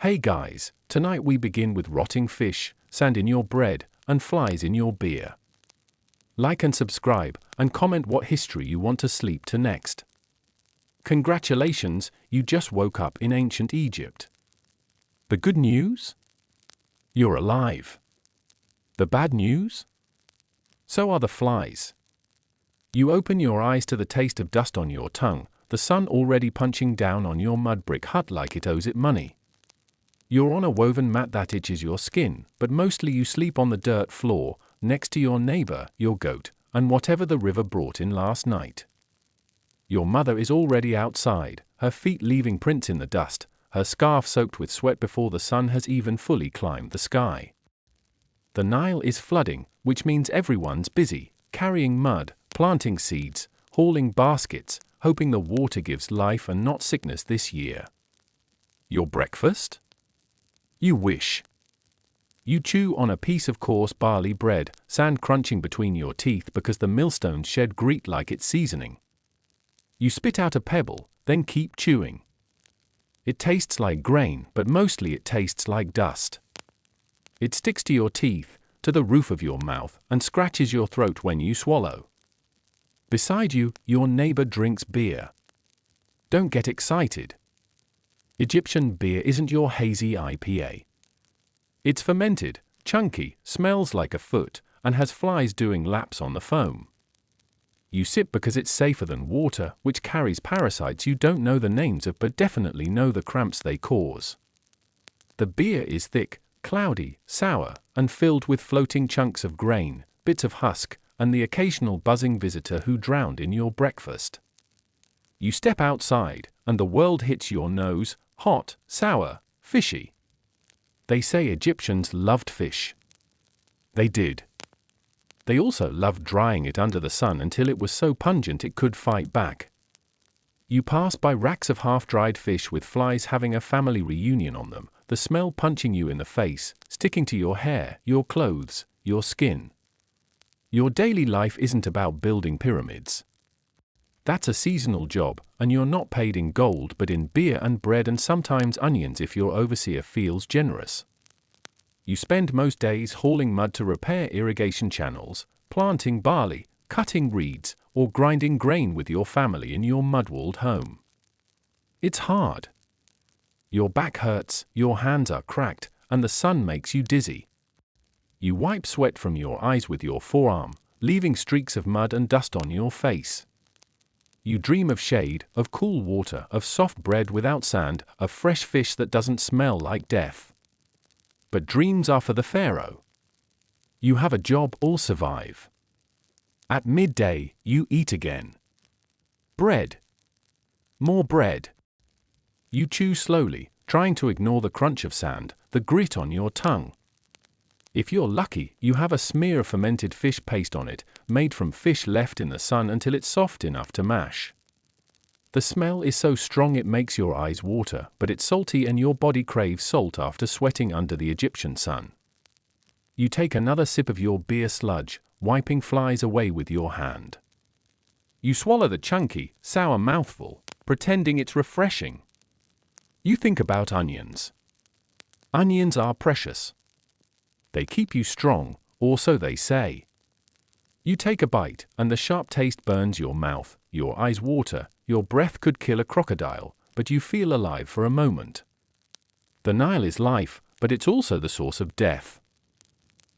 Hey guys, tonight we begin with rotting fish, sand in your bread, and flies in your beer. Like and subscribe, and comment what history you want to sleep to next. Congratulations, you just woke up in ancient Egypt. The good news? You're alive. The bad news? So are the flies. You open your eyes to the taste of dust on your tongue, the sun already punching down on your mud brick hut like it owes it money. You're on a woven mat that itches your skin, but mostly you sleep on the dirt floor, next to your neighbor, your goat, and whatever the river brought in last night. Your mother is already outside, her feet leaving prints in the dust, her scarf soaked with sweat before the sun has even fully climbed the sky. The Nile is flooding, which means everyone's busy, carrying mud, planting seeds, hauling baskets, hoping the water gives life and not sickness this year. Your breakfast? You wish. You chew on a piece of coarse barley bread, sand crunching between your teeth because the millstones shed grease like it's seasoning. You spit out a pebble, then keep chewing. It tastes like grain, but mostly it tastes like dust. It sticks to your teeth, to the roof of your mouth, and scratches your throat when you swallow. Beside you, your neighbor drinks beer. Don't get excited. Egyptian beer isn't your hazy IPA. It's fermented, chunky, smells like a foot, and has flies doing laps on the foam. You sip because it's safer than water, which carries parasites you don't know the names of but definitely know the cramps they cause. The beer is thick, cloudy, sour, and filled with floating chunks of grain, bits of husk, and the occasional buzzing visitor who drowned in your breakfast. You step outside, and the world hits your nose, hot, sour, fishy. They say Egyptians loved fish. They did. They also loved drying it under the sun until it was so pungent it could fight back. You pass by racks of half-dried fish with flies having a family reunion on them, the smell punching you in the face, sticking to your hair, your clothes, your skin. Your daily life isn't about building pyramids. That's a seasonal job, and you're not paid in gold but in beer and bread and sometimes onions if your overseer feels generous. You spend most days hauling mud to repair irrigation channels, planting barley, cutting reeds, or grinding grain with your family in your mud-walled home. It's hard. Your back hurts, your hands are cracked, and the sun makes you dizzy. You wipe sweat from your eyes with your forearm, leaving streaks of mud and dust on your face. You dream of shade, of cool water, of soft bread without sand, of fresh fish that doesn't smell like death. But dreams are for the pharaoh. You have a job or survive. At midday, you eat again. Bread. More bread. You chew slowly, trying to ignore the crunch of sand, the grit on your tongue. If you're lucky, you have a smear of fermented fish paste on it, made from fish left in the sun until it's soft enough to mash. The smell is so strong it makes your eyes water, but it's salty and your body craves salt after sweating under the Egyptian sun. You take another sip of your beer sludge, wiping flies away with your hand. You swallow the chunky, sour mouthful, pretending it's refreshing. You think about onions. Onions are precious. They keep you strong, or so they say. You take a bite, and the sharp taste burns your mouth, your eyes water, your breath could kill a crocodile, but you feel alive for a moment. The Nile is life, but it's also the source of death.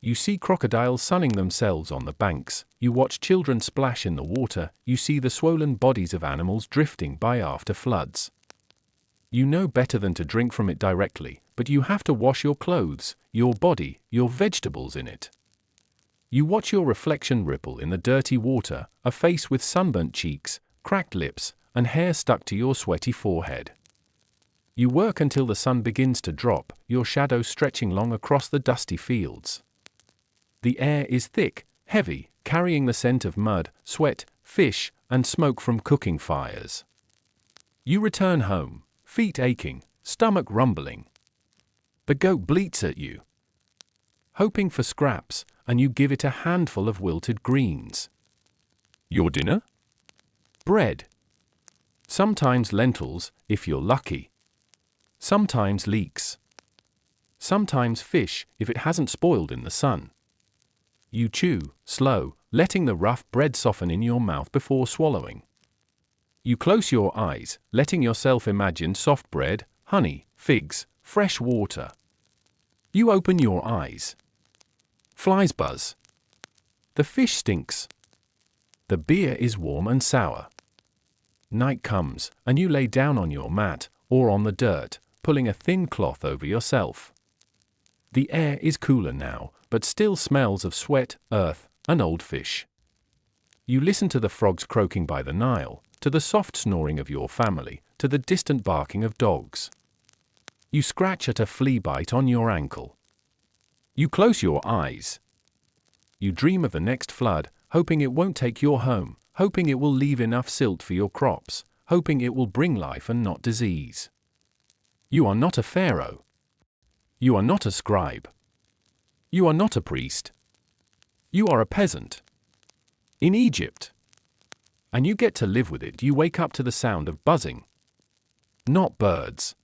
You see crocodiles sunning themselves on the banks, you watch children splash in the water, you see the swollen bodies of animals drifting by after floods. You know better than to drink from it directly, but you have to wash your clothes, your body, your vegetables in it. You watch your reflection ripple in the dirty water, a face with sunburnt cheeks, cracked lips, and hair stuck to your sweaty forehead. You work until the sun begins to drop, your shadow stretching long across the dusty fields. The air is thick, heavy, carrying the scent of mud, sweat, fish, and smoke from cooking fires. You return home, feet aching, stomach rumbling. The goat bleats at you, hoping for scraps, and you give it a handful of wilted greens. Your dinner? Bread. Sometimes lentils, if you're lucky. Sometimes leeks. sometimes fish if it hasn't spoiled in the sun. You chew, slow, letting the rough bread soften in your mouth before swallowing. You close your eyes, letting yourself imagine soft bread, honey, figs, fresh water. You open your eyes. Flies buzz. The fish stinks. The beer is warm and sour. Night comes, and you lay down on your mat, or on the dirt, pulling a thin cloth over yourself. The air is cooler now, but still smells of sweat, earth, and old fish. You listen to the frogs croaking by the Nile, to the soft snoring of your family, to the distant barking of dogs. You scratch at a flea bite on your ankle. You close your eyes. You dream of the next flood, hoping it won't take your home, hoping it will leave enough silt for your crops, hoping it will bring life and not disease. You are not a pharaoh. You are not a scribe. You are not a priest. You are a peasant. In Egypt. And you get to live with it. You wake up to the sound of buzzing. Not birds.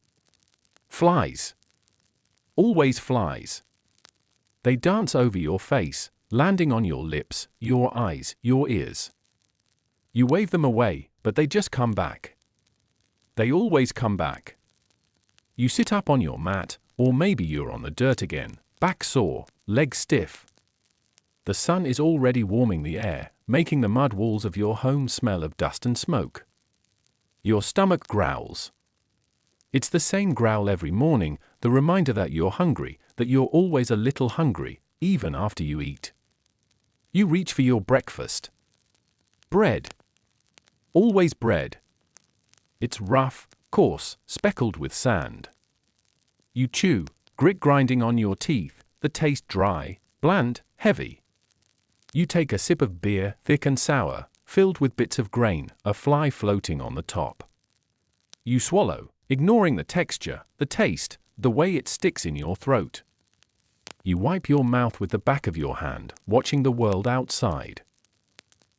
Flies. Always flies. They dance over your face, landing on your lips, your eyes, your ears. You wave them away, but they just come back. They always come back. You sit up on your mat, or maybe you're on the dirt again, back sore, legs stiff. The sun is already warming the air, making the mud walls of your home smell of dust and smoke. Your stomach growls. It's the same growl every morning, the reminder that you're hungry, that you're always a little hungry, even after you eat. You reach for your breakfast. Bread. Always bread. It's rough, coarse, speckled with sand. You chew, grit grinding on your teeth, the taste dry, bland, heavy. You take a sip of beer, thick and sour, filled with bits of grain, a fly floating on the top. You swallow, ignoring the texture, the taste, the way it sticks in your throat. You wipe your mouth with the back of your hand, watching the world outside.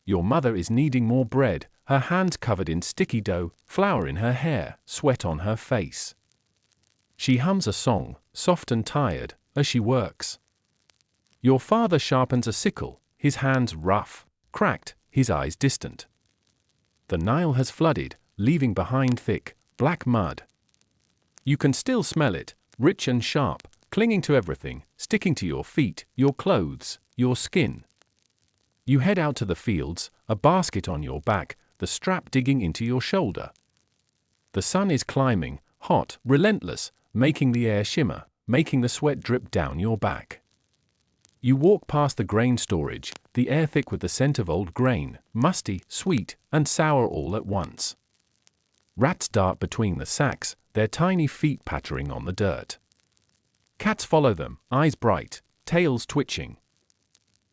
Your mother is kneading more bread, her hands covered in sticky dough, flour in her hair, sweat on her face. She hums a song, soft and tired, as she works. Your father sharpens a sickle, his hands rough, cracked, his eyes distant. The Nile has flooded, leaving behind thick, black mud. You can still smell it, rich and sharp, clinging to everything, sticking to your feet, your clothes, your skin. You head out to the fields, a basket on your back, the strap digging into your shoulder. The sun is climbing, hot, relentless, making the air shimmer, making the sweat drip down your back. You walk past the grain storage, the air thick with the scent of old grain, musty, sweet, and sour all at once. Rats dart between the sacks, their tiny feet pattering on the dirt. Cats follow them, eyes bright, tails twitching.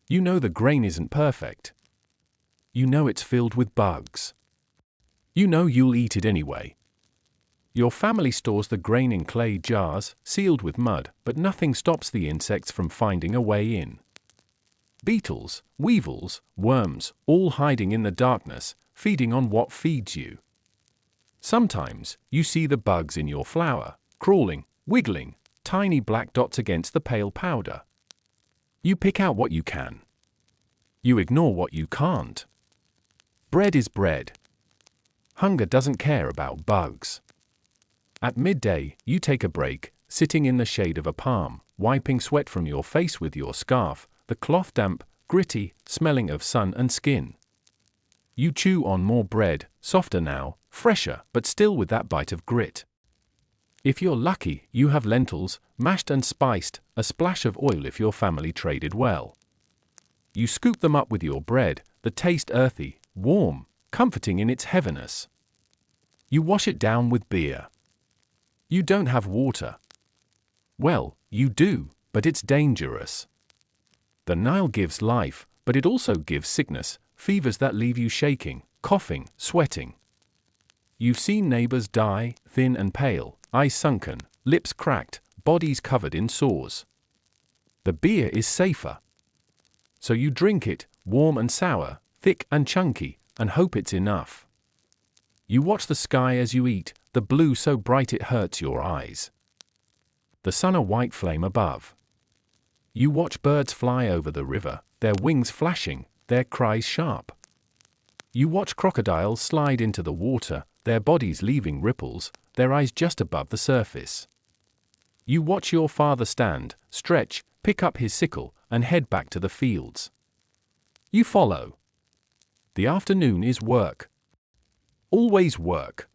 You know the grain isn't perfect. You know it's filled with bugs. You know you'll eat it anyway. Your family stores the grain in clay jars, sealed with mud, but nothing stops the insects from finding a way in. Beetles, weevils, worms, all hiding in the darkness, feeding on what feeds you. Sometimes, you see the bugs in your flour, crawling, wiggling, tiny black dots against the pale powder. You pick out what you can. You ignore what you can't. Bread is bread. Hunger doesn't care about bugs. At midday, you take a break, sitting in the shade of a palm, wiping sweat from your face with your scarf, the cloth damp, gritty, smelling of sun and skin. You chew on more bread, softer now, fresher, but still with that bite of grit. If you're lucky, you have lentils, mashed and spiced, a splash of oil if your family traded well. You scoop them up with your bread, the taste earthy, warm, comforting in its heaviness. You wash it down with beer. You don't have water. Well, you do, but it's dangerous. The Nile gives life, but it also gives sickness, fevers that leave you shaking, coughing, sweating. You've seen neighbors die, thin and pale, eyes sunken, lips cracked, bodies covered in sores. The beer is safer. So you drink it, warm and sour, thick and chunky, and hope it's enough. You watch the sky as you eat, the blue so bright it hurts your eyes. the sun a white flame above. You watch birds fly over the river, their wings flashing, their cries sharp. You watch crocodiles slide into the water, their bodies leaving ripples, their eyes just above the surface. You watch your father stand, stretch, pick up his sickle, and head back to the fields. You follow. The afternoon is work. Always work.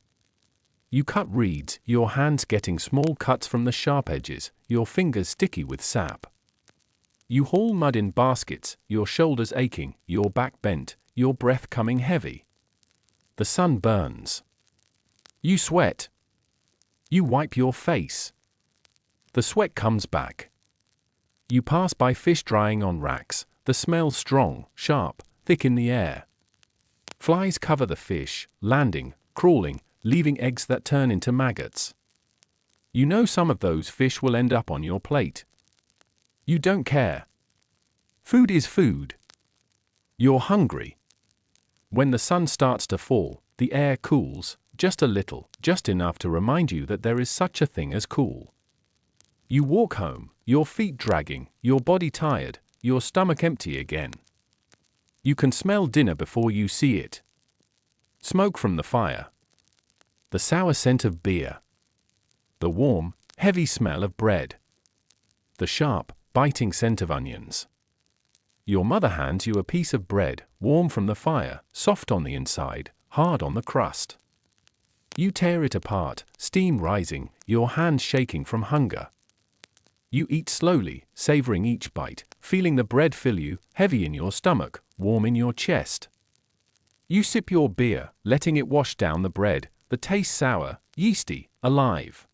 You cut reeds, your hands getting small cuts from the sharp edges, your fingers sticky with sap. You haul mud in baskets, your shoulders aching, your back bent, your breath coming heavy. The sun burns. You sweat. You wipe your face. The sweat comes back. You pass by fish drying on racks, the smell strong, sharp, thick in the air. Flies cover the fish, landing, crawling, leaving eggs that turn into maggots. You know some of those fish will end up on your plate. You don't care. Food is food. You're hungry. When the sun starts to fall, the air cools, just a little, just enough to remind you that there is such a thing as cool. You walk home, your feet dragging, your body tired, your stomach empty again. You can smell dinner before you see it. Smoke from the fire. The sour scent of beer. The warm, heavy smell of bread. The sharp, biting scent of onions. Your mother hands you a piece of bread, warm from the fire, soft on the inside, hard on the crust. You tear it apart, steam rising, your hands shaking from hunger. You eat slowly, savoring each bite, feeling the bread fill you, heavy in your stomach, warm in your chest. You sip your beer, letting it wash down the bread, the taste sour, yeasty, alive.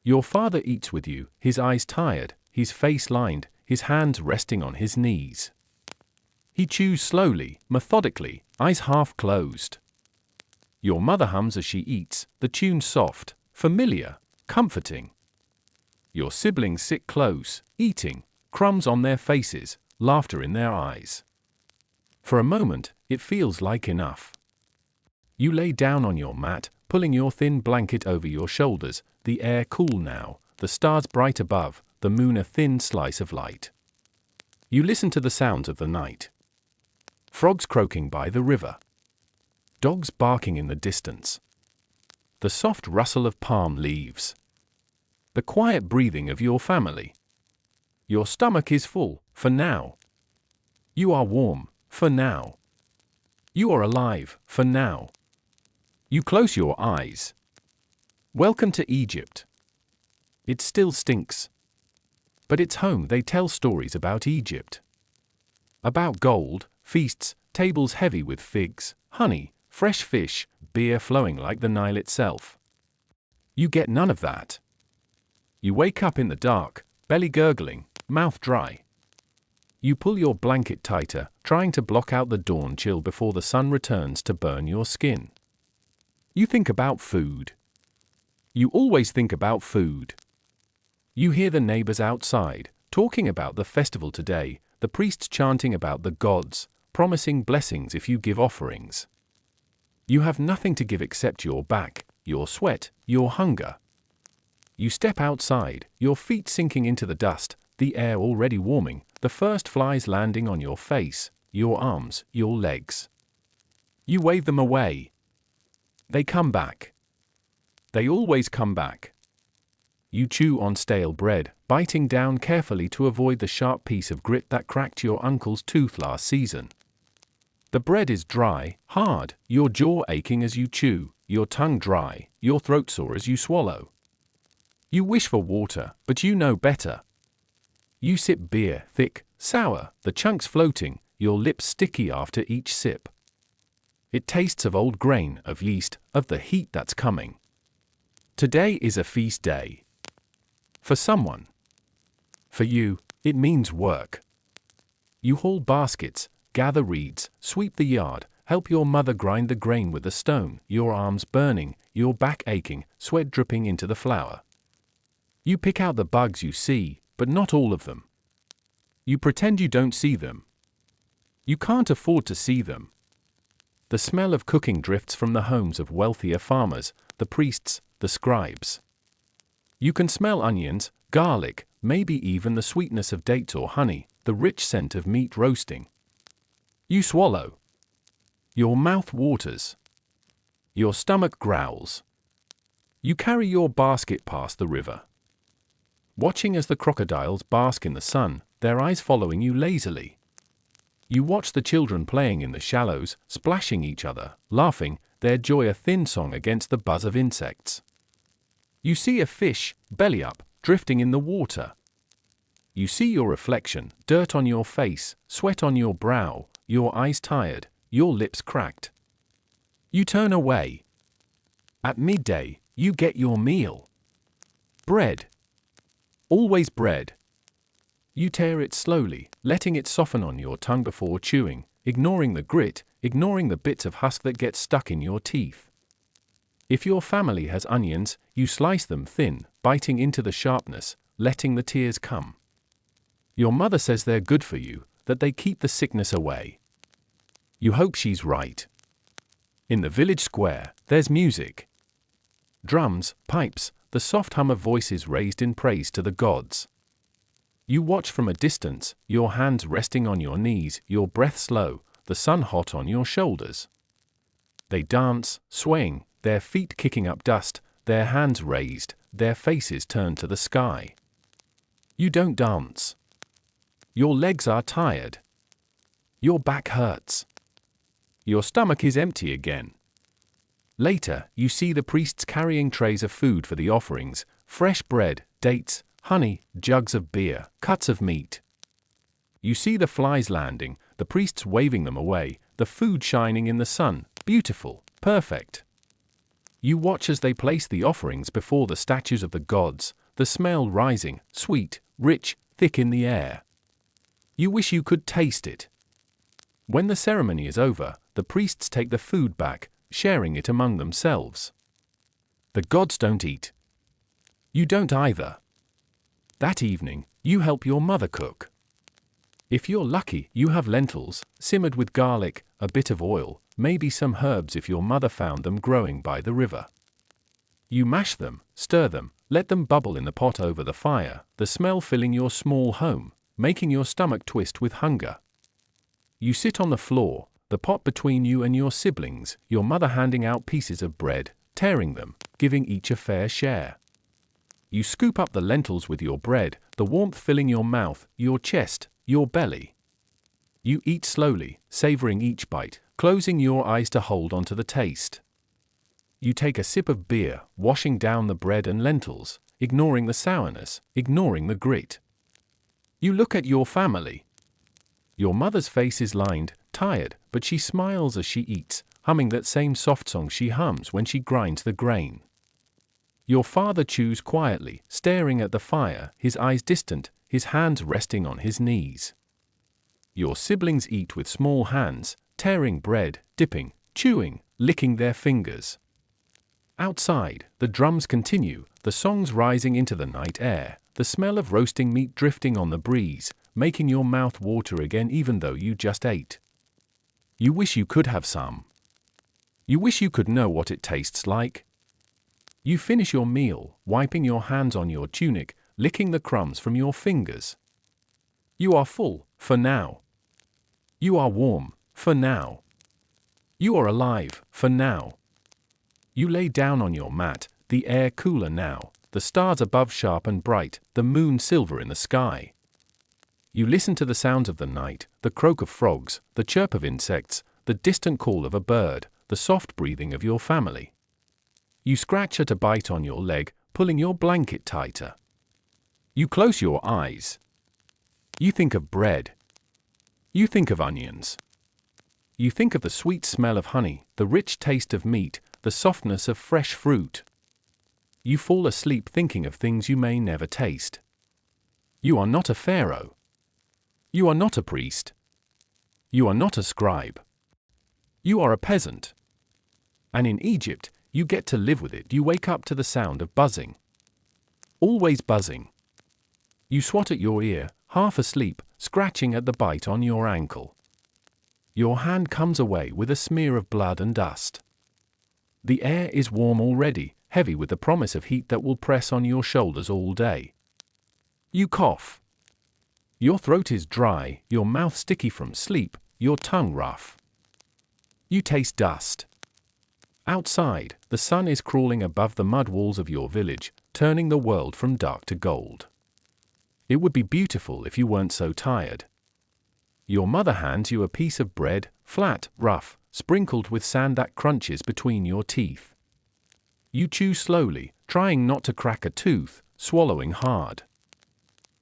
Your father eats with you, his eyes tired, his face lined, his hands resting on his knees. He chews slowly, methodically, eyes half closed. Your mother hums as she eats, the tune soft, familiar, comforting. Your siblings sit close, eating, crumbs on their faces, laughter in their eyes. For a moment, it feels like enough. You lay down on your mat, pulling your thin blanket over your shoulders, the air cool now, the stars bright above, the moon a thin slice of light. You listen to the sounds of the night. Frogs croaking by the river. Dogs barking in the distance. The soft rustle of palm leaves. The quiet breathing of your family. Your stomach is full, for now. You are warm, for now. You are alive, for now. You close your eyes. Welcome to Egypt. It still stinks. But it's home. They tell stories about Egypt. About gold, feasts, tables heavy with figs, honey, fresh fish, beer flowing like the Nile itself. You get none of that. You wake up in the dark, belly gurgling, mouth dry. You pull your blanket tighter, trying to block out the dawn chill before the sun returns to burn your skin. You think about food. You always think about food. You hear the neighbors outside, talking about the festival today, the priests chanting about the gods, promising blessings if you give offerings. You have nothing to give except your back, your sweat, your hunger. You step outside, your feet sinking into the dust, the air already warming, the first flies landing on your face, your arms, your legs. You wave them away. They come back. They always come back. You chew on stale bread, biting down carefully to avoid the sharp piece of grit that cracked your uncle's tooth last season. The bread is dry, hard, your jaw aching as you chew, your tongue dry, your throat sore as you swallow. You wish for water, but you know better. You sip beer, thick, sour, the chunks floating, your lips sticky after each sip. It tastes of old grain, of yeast, of the heat that's coming. Today is a feast day. For someone. For you, it means work. You haul baskets, gather reeds, sweep the yard, help your mother grind the grain with a stone, your arms burning, your back aching, sweat dripping into the flour. You pick out the bugs you see, but not all of them. You pretend you don't see them. You can't afford to see them. The smell of cooking drifts from the homes of wealthier farmers, the priests, the scribes. You can smell onions, garlic, maybe even the sweetness of dates or honey, the rich scent of meat roasting. You swallow. Your mouth waters. Your stomach growls. You carry your basket past the river, watching as the crocodiles bask in the sun, their eyes following you lazily. You watch the children playing in the shallows, splashing each other, laughing, their joy a thin song against the buzz of insects. You see a fish, belly up, drifting in the water. You see your reflection, dirt on your face, sweat on your brow, your eyes tired, your lips cracked. You turn away. At midday, you get your meal. Bread. Always bread. You tear it slowly, letting it soften on your tongue before chewing, ignoring the grit, ignoring the bits of husk that get stuck in your teeth. If your family has onions, you slice them thin, biting into the sharpness, letting the tears come. Your mother says they're good for you, that they keep the sickness away. You hope she's right. In the village square, there's music. Drums, pipes, the soft hum of voices raised in praise to the gods. You watch from a distance, your hands resting on your knees, your breath slow, the sun hot on your shoulders. They dance, swaying, their feet kicking up dust, their hands raised, their faces turned to the sky. You don't dance. Your legs are tired. Your back hurts. Your stomach is empty again. Later, you see the priests carrying trays of food for the offerings, fresh bread, dates, honey, jugs of beer, cuts of meat. You see the flies landing, the priests waving them away, the food shining in the sun, beautiful, perfect. You watch as they place the offerings before the statues of the gods, the smell rising, sweet, rich, thick in the air. You wish you could taste it. When the ceremony is over, the priests take the food back, sharing it among themselves. The gods don't eat. You don't either. That evening, you help your mother cook. If you're lucky, you have lentils, simmered with garlic, a bit of oil, maybe some herbs if your mother found them growing by the river. You mash them, stir them, let them bubble in the pot over the fire, the smell filling your small home, making your stomach twist with hunger. You sit on the floor, the pot between you and your siblings, your mother handing out pieces of bread, tearing them, giving each a fair share. You scoop up the lentils with your bread, the warmth filling your mouth, your chest, your belly. You eat slowly, savoring each bite, closing your eyes to hold onto the taste. You take a sip of beer, washing down the bread and lentils, ignoring the sourness, ignoring the grit. You look at your family. Your mother's face is lined, tired, but she smiles as she eats, humming that same soft song she hums when she grinds the grain. Your father chews quietly, staring at the fire, his eyes distant, his hands resting on his knees. Your siblings eat with small hands, tearing bread, dipping, chewing, licking their fingers. Outside, the drums continue, the songs rising into the night air, the smell of roasting meat drifting on the breeze, making your mouth water again even though you just ate. You wish you could have some. You wish you could know what it tastes like. You finish your meal, wiping your hands on your tunic, licking the crumbs from your fingers. You are full, for now. You are warm, for now. You are alive, for now. You lay down on your mat, the air cooler now, the stars above sharp and bright, the moon silver in the sky. You listen to the sounds of the night, the croak of frogs, the chirp of insects, the distant call of a bird, the soft breathing of your family. You scratch at a bite on your leg, pulling your blanket tighter. You close your eyes. You think of bread. You think of onions. You think of the sweet smell of honey, the rich taste of meat, the softness of fresh fruit. You fall asleep thinking of things you may never taste. You are not a pharaoh. You are not a priest. You are not a scribe. You are a peasant. And in Egypt, you get to live with it. You wake up to the sound of buzzing. Always buzzing. You swat at your ear, half asleep, scratching at the bite on your ankle. Your hand comes away with a smear of blood and dust. The air is warm already, heavy with the promise of heat that will press on your shoulders all day. You cough. Your throat is dry, your mouth sticky from sleep, your tongue rough. You taste dust. Outside, the sun is crawling above the mud walls of your village, turning the world from dark to gold. It would be beautiful if you weren't so tired. Your mother hands you a piece of bread, flat, rough, sprinkled with sand that crunches between your teeth. You chew slowly, trying not to crack a tooth, swallowing hard.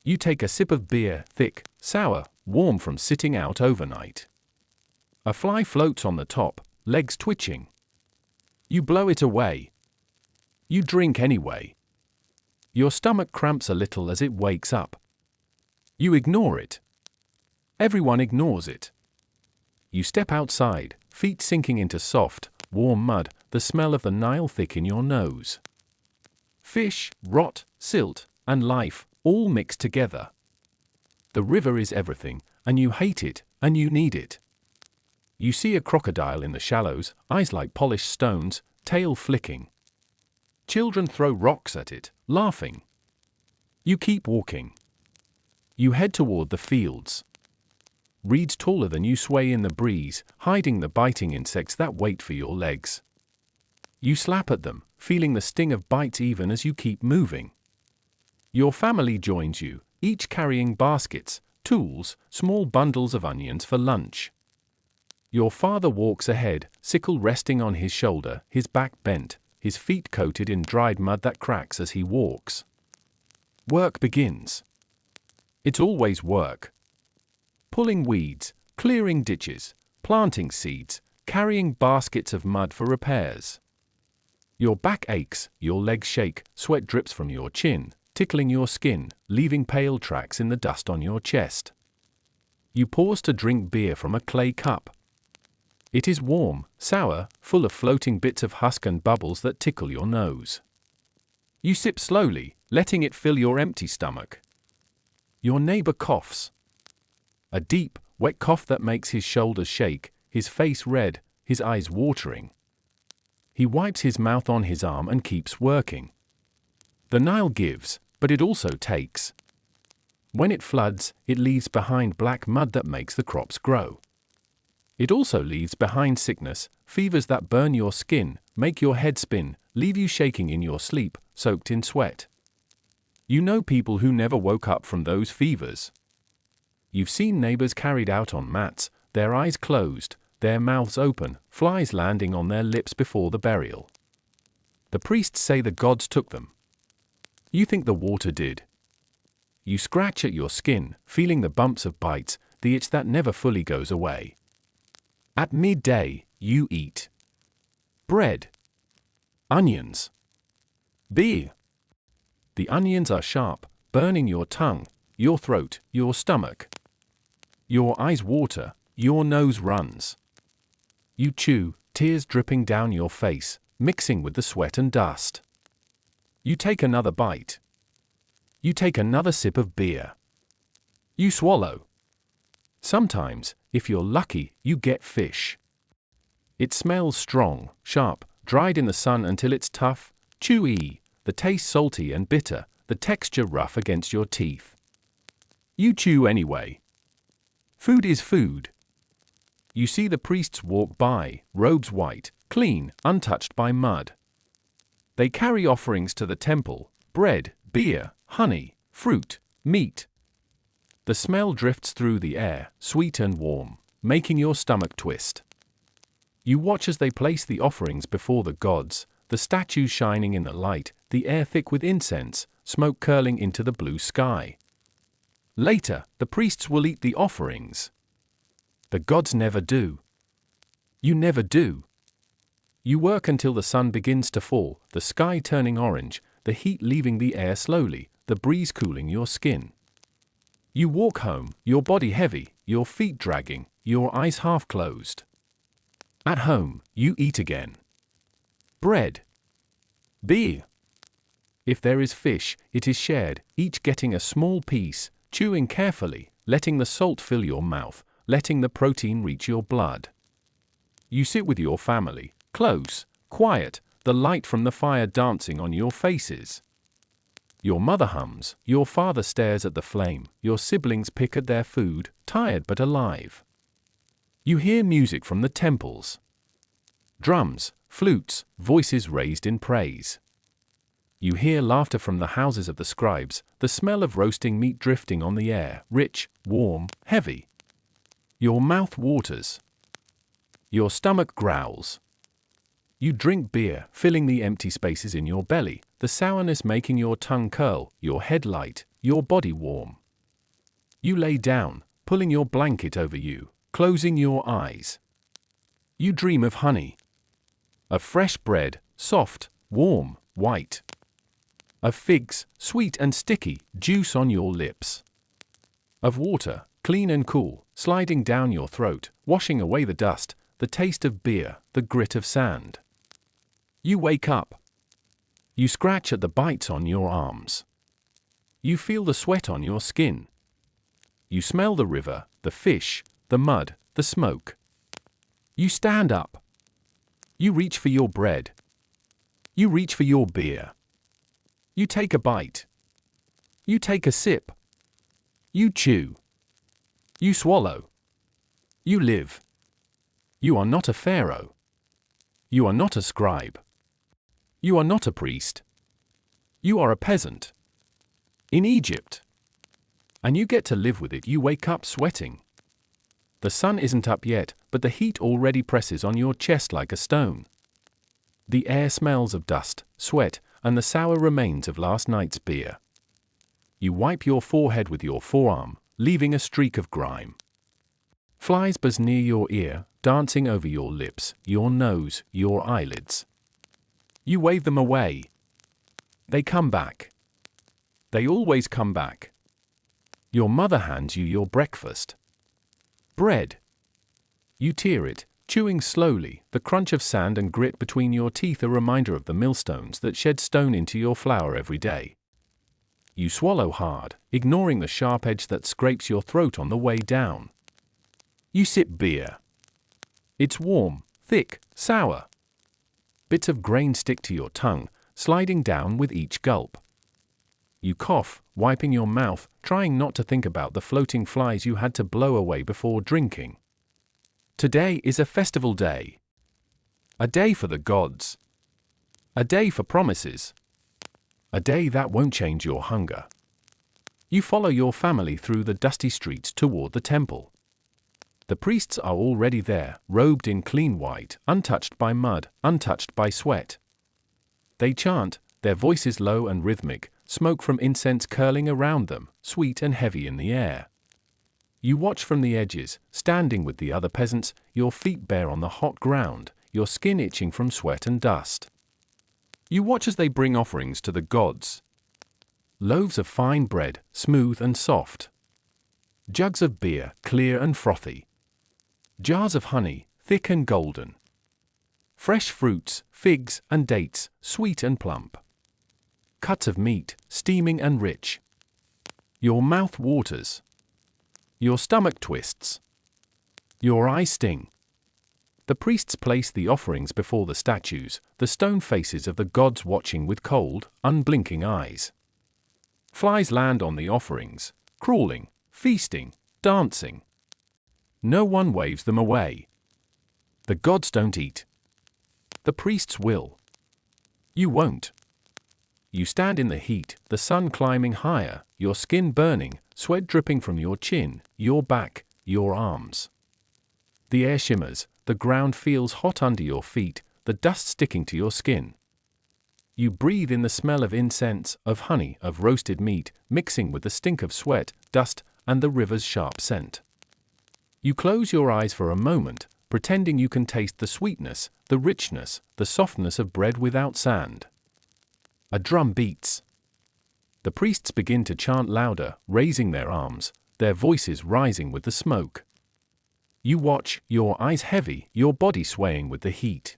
You take a sip of beer, thick, sour, warm from sitting out overnight. A fly floats on the top, legs twitching. You blow it away. You drink anyway. Your stomach cramps a little as it wakes up. You ignore it. Everyone ignores it. You step outside, feet sinking into soft, warm mud, the smell of the Nile thick in your nose. Fish, rot, silt, and life, all mixed together. The river is everything, and you hate it, and you need it. You see a crocodile in the shallows, eyes like polished stones, tail flicking. Children throw rocks at it, laughing. You keep walking. You head toward the fields. Reeds taller than you sway in the breeze, hiding the biting insects that wait for your legs. You slap at them, feeling the sting of bites even as you keep moving. Your family joins you, each carrying baskets, tools, small bundles of onions for lunch. Your father walks ahead, sickle resting on his shoulder, his back bent, his feet coated in dried mud that cracks as he walks. Work begins. It's always work. Pulling weeds, clearing ditches, planting seeds, carrying baskets of mud for repairs. Your back aches, your legs shake, sweat drips from your chin, tickling your skin, leaving pale tracks in the dust on your chest. You pause to drink beer from a clay cup. It is warm, sour, full of floating bits of husk and bubbles that tickle your nose. You sip slowly, letting it fill your empty stomach. Your neighbor coughs. A deep, wet cough that makes his shoulders shake, his face red, his eyes watering. He wipes his mouth on his arm and keeps working. The Nile gives, but it also takes. When it floods, it leaves behind black mud that makes the crops grow. It also leaves behind sickness, fevers that burn your skin, make your head spin, leave you shaking in your sleep, soaked in sweat. You know people who never woke up from those fevers. You've seen neighbors carried out on mats, their eyes closed, their mouths open, flies landing on their lips before the burial. The priests say the gods took them. You think the water did. You scratch at your skin, feeling the bumps of bites, the itch that never fully goes away. At midday, you eat bread, onions, beer. The onions are sharp, burning your tongue, your throat, your stomach. Your eyes water, your nose runs. You chew, tears dripping down your face, mixing with the sweat and dust. You take another bite. You take another sip of beer. You swallow. Sometimes, if you're lucky, you get fish. It smells strong, sharp, dried in the sun until it's tough, chewy, the taste salty and bitter, the texture rough against your teeth. You chew anyway. Food is food. You see the priests walk by, robes white, clean, untouched by mud. They carry offerings to the temple, bread, beer, honey, fruit, meat. The smell drifts through the air, sweet and warm, making your stomach twist. You watch as they place the offerings before the gods, the statues shining in the light, the air thick with incense, smoke curling into the blue sky. Later, the priests will eat the offerings. The gods never do. You never do. You work until the sun begins to fall, the sky turning orange, the heat leaving the air slowly, the breeze cooling your skin. You walk home, your body heavy, your feet dragging, your eyes half closed. At home, you eat again. Bread. Beer. If there is fish, it is shared, each getting a small piece, chewing carefully, letting the salt fill your mouth, letting the protein reach your blood. You sit with your family, close, quiet, the light from the fire dancing on your faces. Your mother hums, your father stares at the flame, your siblings pick at their food, tired but alive. You hear music from the temples. Drums, flutes, voices raised in praise. You hear laughter from the houses of the scribes, the smell of roasting meat drifting on the air, rich, warm, heavy. Your mouth waters. Your stomach growls. You drink beer, filling the empty spaces in your belly, the sourness making your tongue curl, your head light, your body warm. You lay down, pulling your blanket over you, closing your eyes. You dream of honey. Of fresh bread, soft, warm, white. Of figs, sweet and sticky, juice on your lips. Of water, clean and cool, sliding down your throat, washing away the dust, the taste of beer, the grit of sand. You wake up. You scratch at the bites on your arms. You feel the sweat on your skin. You smell the river, the fish, the mud, the smoke. You stand up. You reach for your bread. You reach for your beer. You take a bite. You take a sip. You chew. You swallow. You live. You are not a pharaoh. You are not a scribe. You are not a priest. You are a peasant. In Egypt. And you get to live with it. You wake up sweating. The sun isn't up yet, but the heat already presses on your chest like a stone. The air smells of dust, sweat, and the sour remains of last night's beer. You wipe your forehead with your forearm, leaving a streak of grime. Flies buzz near your ear, dancing over your lips, your nose, your eyelids. You wave them away. They come back. They always come back. Your mother hands you your breakfast. Bread. You tear it, chewing slowly, the crunch of sand and grit between your teeth a reminder of the millstones that shed stone into your flour every day. You swallow hard, ignoring the sharp edge that scrapes your throat on the way down. You sip beer. It's warm, thick, sour. Bits of grain stick to your tongue, sliding down with each gulp. You cough, wiping your mouth, trying not to think about the floating flies you had to blow away before drinking. Today is a festival day. A day for the gods. A day for promises. A day that won't change your hunger. You follow your family through the dusty streets toward the temple. The priests are already there, robed in clean white, untouched by mud, untouched by sweat. They chant, their voices low and rhythmic, smoke from incense curling around them, sweet and heavy in the air. You watch from the edges, standing with the other peasants, your feet bare on the hot ground, your skin itching from sweat and dust. You watch as they bring offerings to the gods. Loaves of fine bread, smooth and soft. Jugs of beer, clear and frothy. Jars of honey, thick and golden. Fresh fruits, figs and dates, sweet and plump. Cuts of meat, steaming and rich. Your mouth waters. Your stomach twists. Your eyes sting. The priests place the offerings before the statues, the stone faces of the gods watching with cold, unblinking eyes. Flies land on the offerings, crawling, feasting, dancing. No one waves them away. The gods don't eat. The priests will. You won't. You stand in the heat, the sun climbing higher, your skin burning, sweat dripping from your chin, your back, your arms. The air shimmers, the ground feels hot under your feet, the dust sticking to your skin. You breathe in the smell of incense, of honey, of roasted meat, mixing with the stink of sweat, dust, and the river's sharp scent. You close your eyes for a moment, pretending you can taste the sweetness, the richness, the softness of bread without sand. A drum beats. The priests begin to chant louder, raising their arms, their voices rising with the smoke. You watch, your eyes heavy, your body swaying with the heat.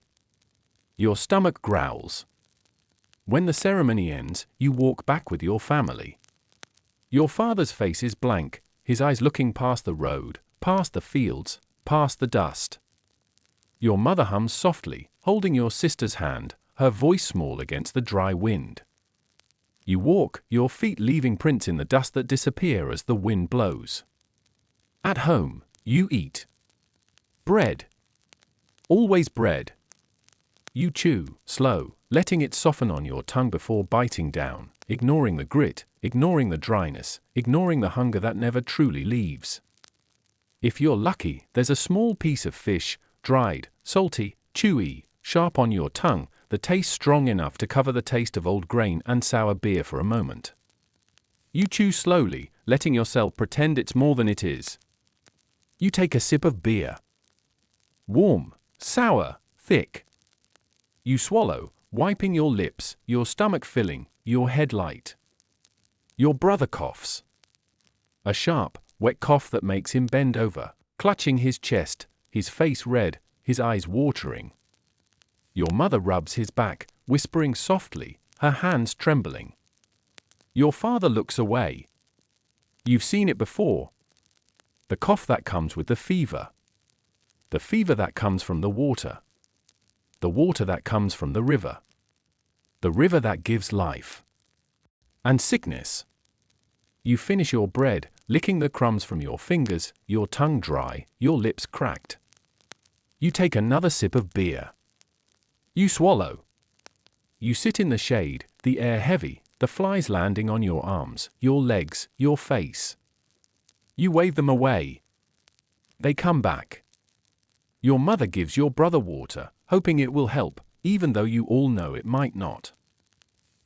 Your stomach growls. When the ceremony ends, you walk back with your family. Your father's face is blank, his eyes looking past the road, past the fields, past the dust. Your mother hums softly, holding your sister's hand, her voice small against the dry wind. You walk, your feet leaving prints in the dust that disappear as the wind blows. At home, you eat. Bread. Always bread. You chew, slow, letting it soften on your tongue before biting down, ignoring the grit, ignoring the dryness, ignoring the hunger that never truly leaves. If you're lucky, there's a small piece of fish, dried, salty, chewy, sharp on your tongue, the taste strong enough to cover the taste of old grain and sour beer for a moment. You chew slowly, letting yourself pretend it's more than it is. You take a sip of beer. Warm, sour, thick. You swallow, wiping your lips, your stomach filling, your head light. Your brother coughs. A sharp, wet cough that makes him bend over, clutching his chest, his face red, his eyes watering. Your mother rubs his back, whispering softly, her hands trembling. Your father looks away. You've seen it before. The cough that comes with the fever. The fever that comes from the water. The water that comes from the river. The river that gives life. And sickness. You finish your bread, licking the crumbs from your fingers, your tongue dry, your lips cracked. You take another sip of beer. You swallow. You sit in the shade, the air heavy, the flies landing on your arms, your legs, your face. You wave them away. They come back. Your mother gives your brother water, hoping it will help, even though you all know it might not.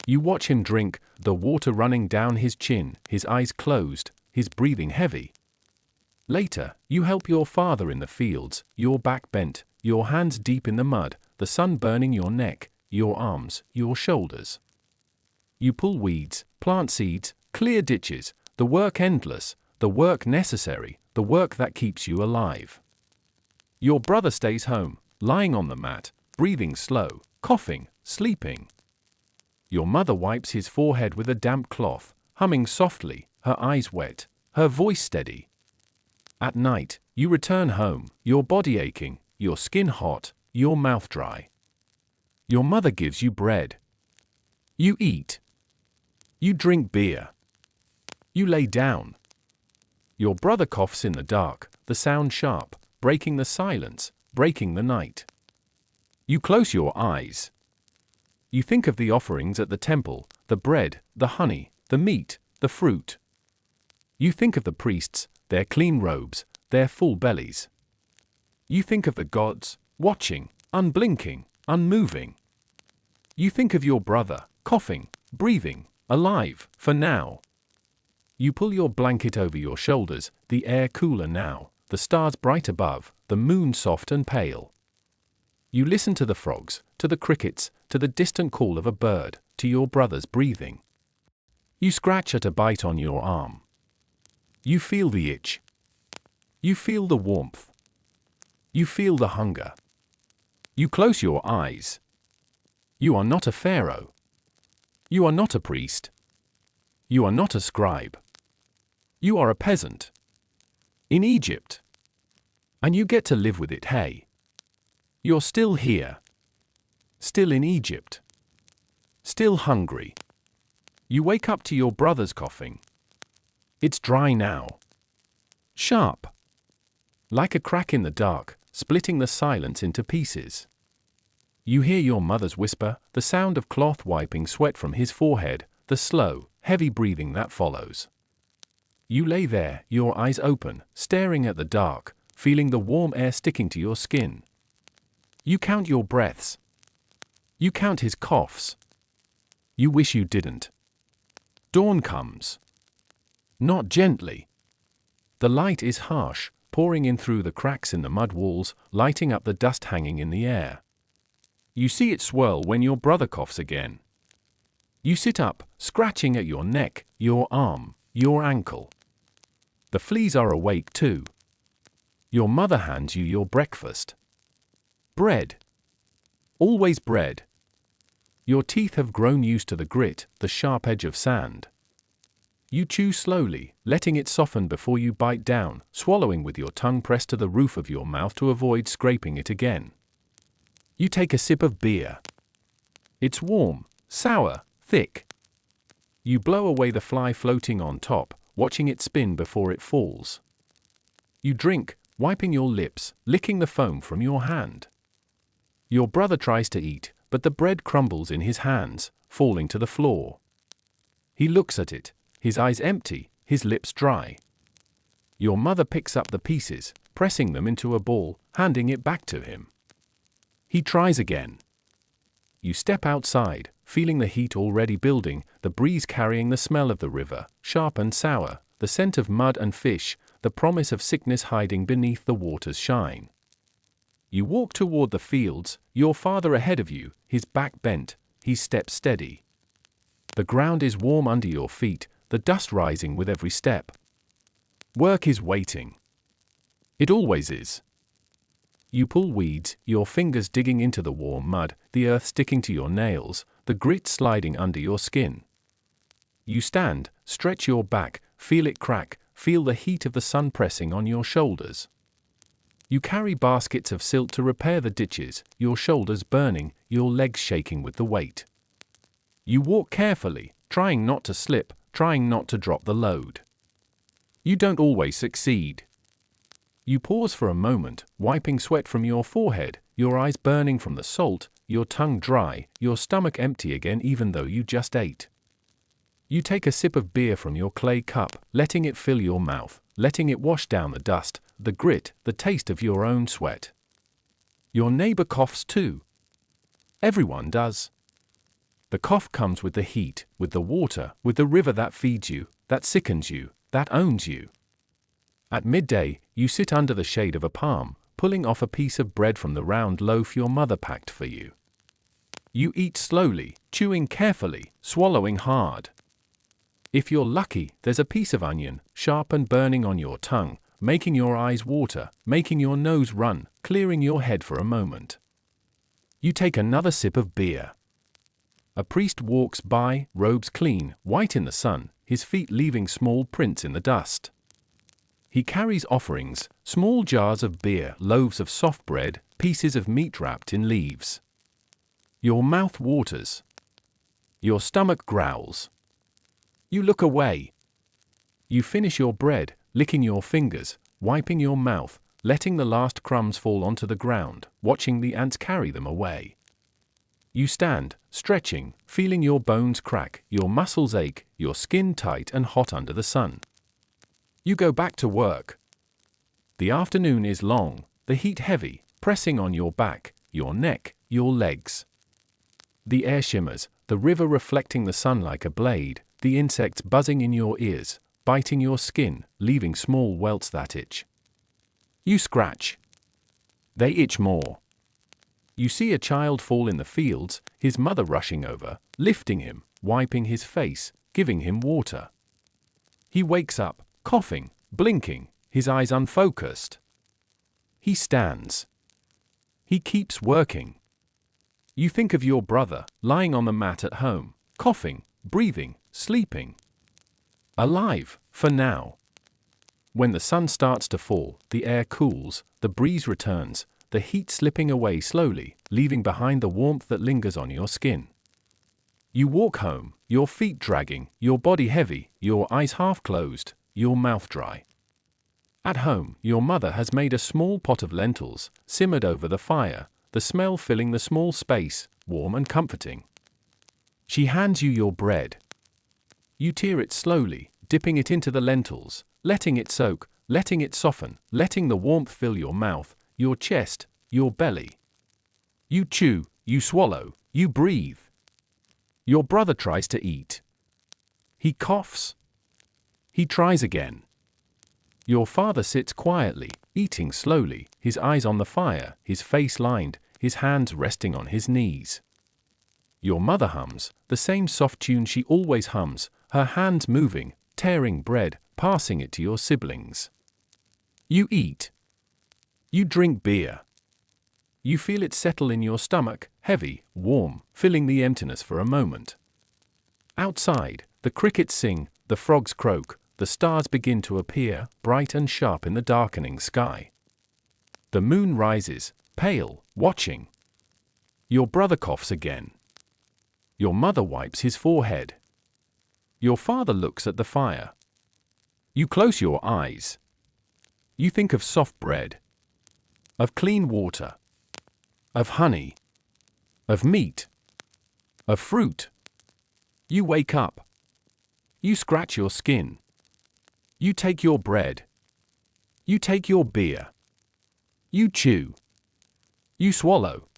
You watch him drink, the water running down his chin, his eyes closed, his breathing heavy. Later, you help your father in the fields, your back bent, your hands deep in the mud, the sun burning your neck, your arms, your shoulders. You pull weeds, plant seeds, clear ditches, the work endless, the work necessary, the work that keeps you alive. Your brother stays home, lying on the mat, breathing slow, coughing, sleeping. Your mother wipes his forehead with a damp cloth, humming softly, her eyes wet, her voice steady. At night, you return home, your body aching, your skin hot, your mouth dry. Your mother gives you bread. You eat. You drink beer. You lay down. Your brother coughs in the dark, the sound sharp, breaking the silence, breaking the night. You close your eyes. You think of the offerings at the temple, the bread, the honey, the meat, the fruit. You think of the priests, their clean robes, their full bellies. You think of the gods, watching, unblinking, unmoving. You think of your brother, coughing, breathing, alive, for now. You pull your blanket over your shoulders, the air cooler now, the stars bright above, the moon soft and pale. You listen to the frogs, to the crickets, to the distant call of a bird, to your brother's breathing. You scratch at a bite on your arm. You feel the itch. You feel the warmth. You feel the hunger. You close your eyes. You are not a pharaoh. You are not a priest. You are not a scribe. You are a peasant. In Egypt. And you get to live with it, hey. You're still here. Still in Egypt. Still hungry. You wake up to your brother's coughing. It's dry now. Sharp. Like a crack in the dark, splitting the silence into pieces. You hear your mother's whisper, the sound of cloth wiping sweat from his forehead, the slow, heavy breathing that follows. You lay there, your eyes open, staring at the dark, feeling the warm air sticking to your skin. You count your breaths. You count his coughs. You wish you didn't. Dawn comes. Not gently. The light is harsh, pouring in through the cracks in the mud walls, lighting up the dust hanging in the air. You see it swirl when your brother coughs again. You sit up, scratching at your neck, your arm, your ankle. The fleas are awake too. Your mother hands you your breakfast. Bread. Always bread. Your teeth have grown used to the grit, the sharp edge of sand. You chew slowly, letting it soften before you bite down, swallowing with your tongue pressed to the roof of your mouth to avoid scraping it again. You take a sip of beer. It's warm, sour, thick. You blow away the fly floating on top, watching it spin before it falls. You drink, wiping your lips, licking the foam from your hand. Your brother tries to eat, but the bread crumbles in his hands, falling to the floor. He looks at it, his eyes empty, his lips dry. Your mother picks up the pieces, pressing them into a ball, handing it back to him. He tries again. You step outside, feeling the heat already building, the breeze carrying the smell of the river, sharp and sour, the scent of mud and fish, the promise of sickness hiding beneath the water's shine. You walk toward the fields, your father ahead of you, his back bent, his steps steady. The ground is warm under your feet, the dust rising with every step. Work is waiting. It always is. You pull weeds, your fingers digging into the warm mud, the earth sticking to your nails, the grit sliding under your skin. You stand, stretch your back, feel it crack, feel the heat of the sun pressing on your shoulders. You carry baskets of silt to repair the ditches, your shoulders burning, your legs shaking with the weight. You walk carefully, trying not to slip, trying not to drop the load. You don't always succeed. You pause for a moment, wiping sweat from your forehead, your eyes burning from the salt, your tongue dry, your stomach empty again even though you just ate. You take a sip of beer from your clay cup, letting it fill your mouth, letting it wash down the dust, the grit, the taste of your own sweat. Your neighbor coughs too. Everyone does. The cough comes with the heat, with the water, with the river that feeds you, that sickens you, that owns you. At midday, you sit under the shade of a palm, pulling off a piece of bread from the round loaf your mother packed for you. You eat slowly, chewing carefully, swallowing hard. If you're lucky, there's a piece of onion, sharp and burning on your tongue, making your eyes water, making your nose run, clearing your head for a moment. You take another sip of beer. A priest walks by, robes clean, white in the sun, his feet leaving small prints in the dust. He carries offerings, small jars of beer, loaves of soft bread, pieces of meat wrapped in leaves. Your mouth waters. Your stomach growls. You look away. You finish your bread, licking your fingers, wiping your mouth, letting the last crumbs fall onto the ground, watching the ants carry them away. You stand, stretching, feeling your bones crack, your muscles ache, your skin tight and hot under the sun. You go back to work. The afternoon is long, the heat heavy, pressing on your back, your neck, your legs. The air shimmers, the river reflecting the sun like a blade, the insects buzzing in your ears, biting your skin, leaving small welts that itch. You scratch. They itch more. You see a child fall in the fields, his mother rushing over, lifting him, wiping his face, giving him water. He wakes up, coughing, blinking, his eyes unfocused. He stands. He keeps working. You think of your brother, lying on the mat at home, coughing, breathing, sleeping. Alive, for now. When the sun starts to fall, the air cools, the breeze returns, the heat slipping away slowly, leaving behind the warmth that lingers on your skin. You walk home, your feet dragging, your body heavy, your eyes half closed, your mouth dry. At home, your mother has made a small pot of lentils, simmered over the fire, the smell filling the small space, warm and comforting. She hands you your bread. You tear it slowly, dipping it into the lentils, letting it soak, letting it soften, letting the warmth fill your mouth, your chest, your belly. You chew, you swallow, you breathe. Your brother tries to eat. He coughs. He tries again. Your father sits quietly, eating slowly, his eyes on the fire, his face lined, his hands resting on his knees. Your mother hums, the same soft tune she always hums, her hands moving, tearing bread, passing it to your siblings. You eat. You drink beer. You feel it settle in your stomach, heavy, warm, filling the emptiness for a moment. Outside, the crickets sing, the frogs croak, the stars begin to appear, bright and sharp in the darkening sky. The moon rises, pale, watching. Your brother coughs again. Your mother wipes his forehead. Your father looks at the fire. You close your eyes. You think of soft bread, of clean water, of honey, of meat, of fruit. You wake up. You scratch your skin. You take your bread. You take your beer. You chew. You swallow.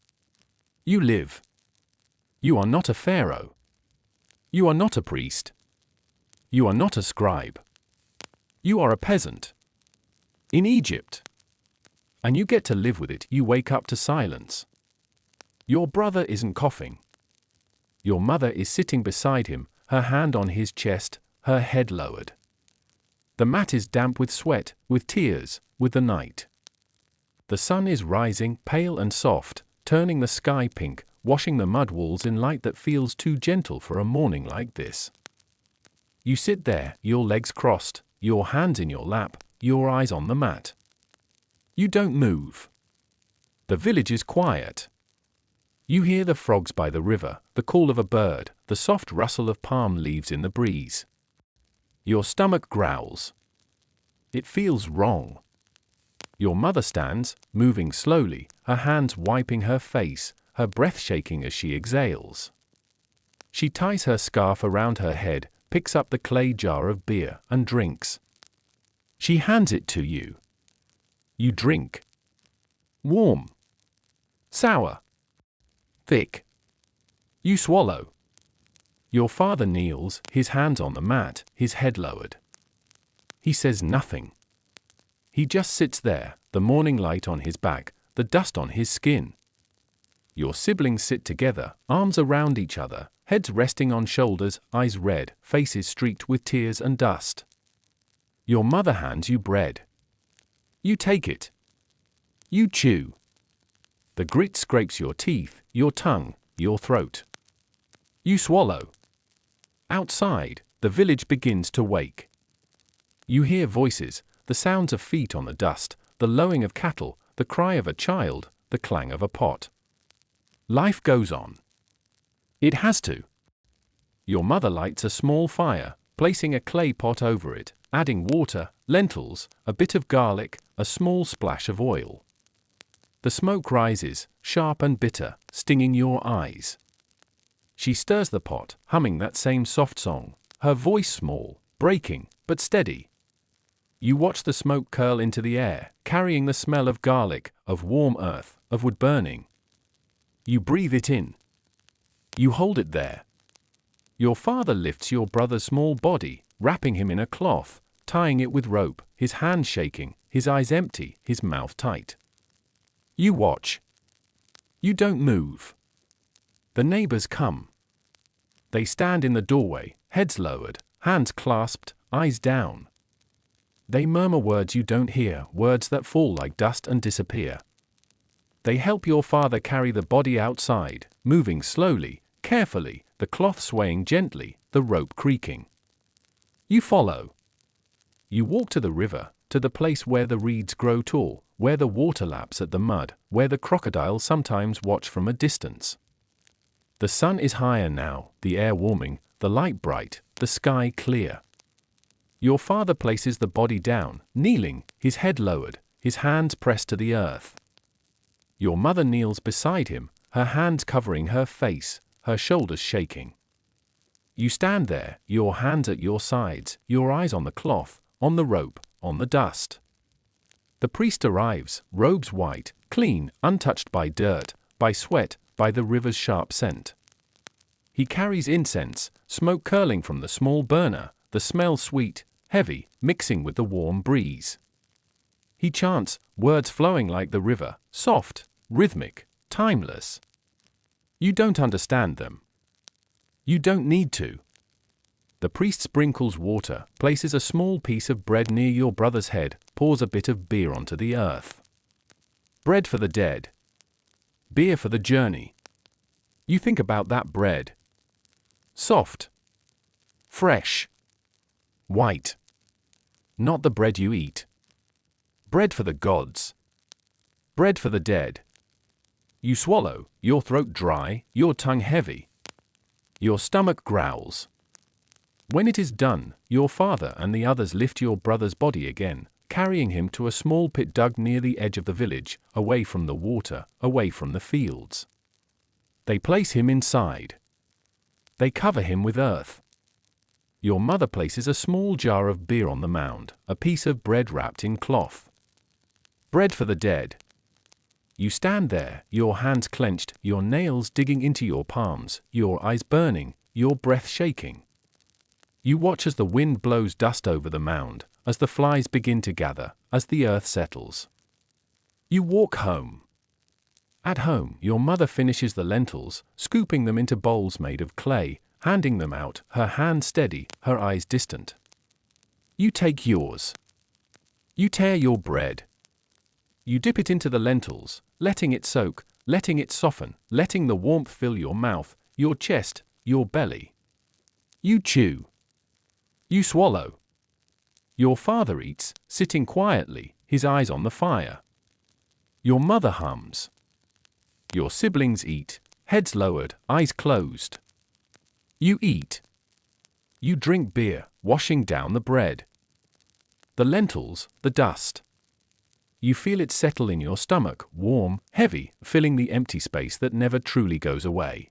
You live. You are not a pharaoh. You are not a priest. You are not a scribe. You are a peasant. In Egypt. And you get to live with it. You wake up to silence. Your brother isn't coughing. Your mother is sitting beside him, her hand on his chest, her head lowered. The mat is damp with sweat, with tears, with the night. The sun is rising, pale and soft, turning the sky pink, washing the mud walls in light that feels too gentle for a morning like this. You sit there, your legs crossed, your hands in your lap, your eyes on the mat. You don't move. The village is quiet. You hear the frogs by the river, the call of a bird, the soft rustle of palm leaves in the breeze. Your stomach growls. It feels wrong. Your mother stands, moving slowly, her hands wiping her face, her breath shaking as she exhales. She ties her scarf around her head, picks up the clay jar of beer, and drinks. She hands it to you. You drink. Warm. Sour. Thick. You swallow. Your father kneels, his hands on the mat, his head lowered. He says nothing. He just sits there, the morning light on his back, the dust on his skin. Your siblings sit together, arms around each other, heads resting on shoulders, eyes red, faces streaked with tears and dust. Your mother hands you bread. You take it. You chew. The grit scrapes your teeth, your tongue, your throat. You swallow. Outside, the village begins to wake. You hear voices, the sounds of feet on the dust, the lowing of cattle, the cry of a child, the clang of a pot. Life goes on. It has to. Your mother lights a small fire, placing a clay pot over it, adding water, lentils, a bit of garlic, a small splash of oil. The smoke rises, sharp and bitter, stinging your eyes. She stirs the pot, humming that same soft song, her voice small, breaking, but steady. You watch the smoke curl into the air, carrying the smell of garlic, of warm earth, of wood burning. You breathe it in. You hold it there. Your father lifts your brother's small body, wrapping him in a cloth, tying it with rope, his hands shaking, his eyes empty, his mouth tight. You watch. You don't move. The neighbors come. They stand in the doorway, heads lowered, hands clasped, eyes down. They murmur words you don't hear, words that fall like dust and disappear. They help your father carry the body outside, moving slowly, carefully, the cloth swaying gently, the rope creaking. You follow. You walk to the river, to the place where the reeds grow tall, where the water laps at the mud, where the crocodiles sometimes watch from a distance. The sun is higher now, the air warming, the light bright, the sky clear. Your father places the body down, kneeling, his head lowered, his hands pressed to the earth. Your mother kneels beside him, her hands covering her face, her shoulders shaking. You stand there, your hands at your sides, your eyes on the cloth, on the rope, on the dust. The priest arrives, robes white, clean, untouched by dirt, by sweat, by the river's sharp scent. He carries incense, smoke curling from the small burner, the smell sweet, heavy, mixing with the warm breeze. He chants, words flowing like the river, soft, rhythmic, timeless. You don't understand them. You don't need to. The priest sprinkles water, places a small piece of bread near your brother's head, pours a bit of beer onto the earth. Bread for the dead. Beer for the journey. You think about that bread. Soft. Fresh. White. Not the bread you eat. Bread for the gods. Bread for the dead. You swallow, your throat dry, your tongue heavy. Your stomach growls. When it is done, your father and the others lift your brother's body again, carrying him to a small pit dug near the edge of the village, away from the water, away from the fields. They place him inside. They cover him with earth. Your mother places a small jar of beer on the mound, a piece of bread wrapped in cloth. Bread for the dead. You stand there, your hands clenched, your nails digging into your palms, your eyes burning, your breath shaking. You watch as the wind blows dust over the mound, as the flies begin to gather, as the earth settles. You walk home. At home, your mother finishes the lentils, scooping them into bowls made of clay, handing them out, her hand steady, her eyes distant. You take yours. You tear your bread. You dip it into the lentils, letting it soak, letting it soften, letting the warmth fill your mouth, your chest, your belly. You chew. You swallow. Your father eats, sitting quietly, his eyes on the fire. Your mother hums. Your siblings eat, heads lowered, eyes closed. You eat. You drink beer, washing down the bread. The lentils, the dust. You feel it settle in your stomach, warm, heavy, filling the empty space that never truly goes away.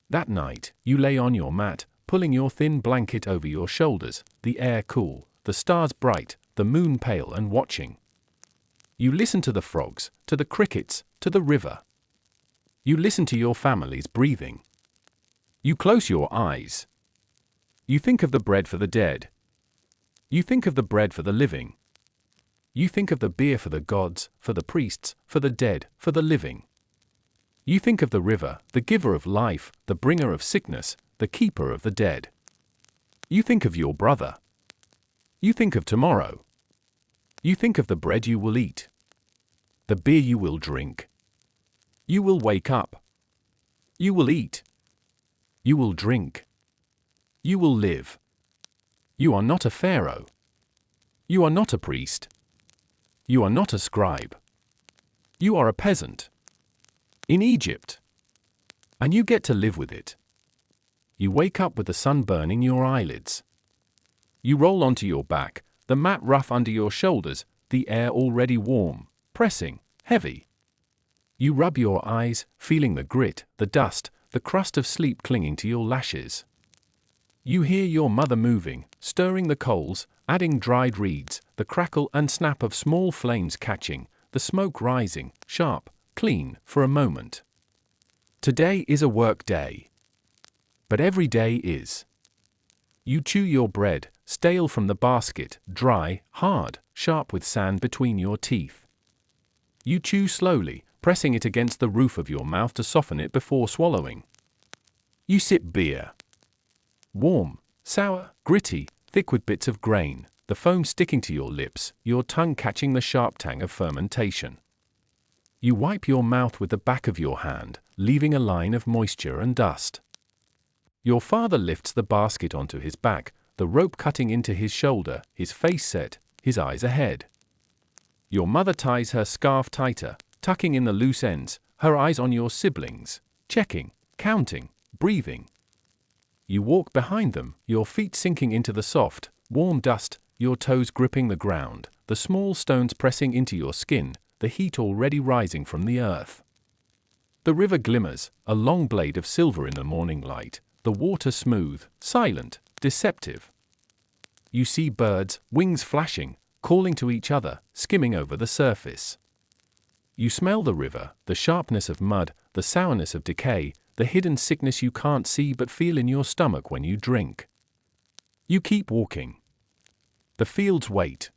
That night, you lay on your mat, pulling your thin blanket over your shoulders, the air cool, the stars bright, the moon pale and watching. You listen to the frogs, to the crickets, to the river. You listen to your family's breathing. You close your eyes. You think of the bread for the dead. You think of the bread for the living. You think of the beer for the gods, for the priests, for the dead, for the living. You think of the river, the giver of life, the bringer of sickness, the keeper of the dead. You think of your brother. You think of tomorrow. You think of the bread you will eat, the beer you will drink. You will wake up. You will eat. You will drink. You will live. You are not a pharaoh. You are not a priest. You are not a scribe. You are a peasant. In Egypt. And you get to live with it. You wake up with the sun burning your eyelids. You roll onto your back, the mat rough under your shoulders, the air already warm, pressing, heavy. You rub your eyes, feeling the grit, the dust, the crust of sleep clinging to your lashes. You hear your mother moving, stirring the coals, adding dried reeds, the crackle and snap of small flames catching, the smoke rising, sharp, clean, for a moment. Today is a work day. But every day is. You chew your bread, stale from the basket, dry, hard, sharp with sand between your teeth. You chew slowly, pressing it against the roof of your mouth to soften it before swallowing. You sip beer. Warm, sour, gritty, thick with bits of grain, the foam sticking to your lips, your tongue catching the sharp tang of fermentation. You wipe your mouth with the back of your hand, leaving a line of moisture and dust. Your father lifts the basket onto his back, the rope cutting into his shoulder, his face set, his eyes ahead. Your mother ties her scarf tighter, tucking in the loose ends, her eyes on your siblings, checking, counting, breathing. You walk behind them, your feet sinking into the soft, warm dust, your toes gripping the ground, the small stones pressing into your skin, the heat already rising from the earth. The river glimmers, a long blade of silver in the morning light, the water smooth, silent, deceptive. You see birds, wings flashing, calling to each other, skimming over the surface. You smell the river, the sharpness of mud, the sourness of decay, the hidden sickness you can't see but feel in your stomach when you drink. You keep walking. The fields wait.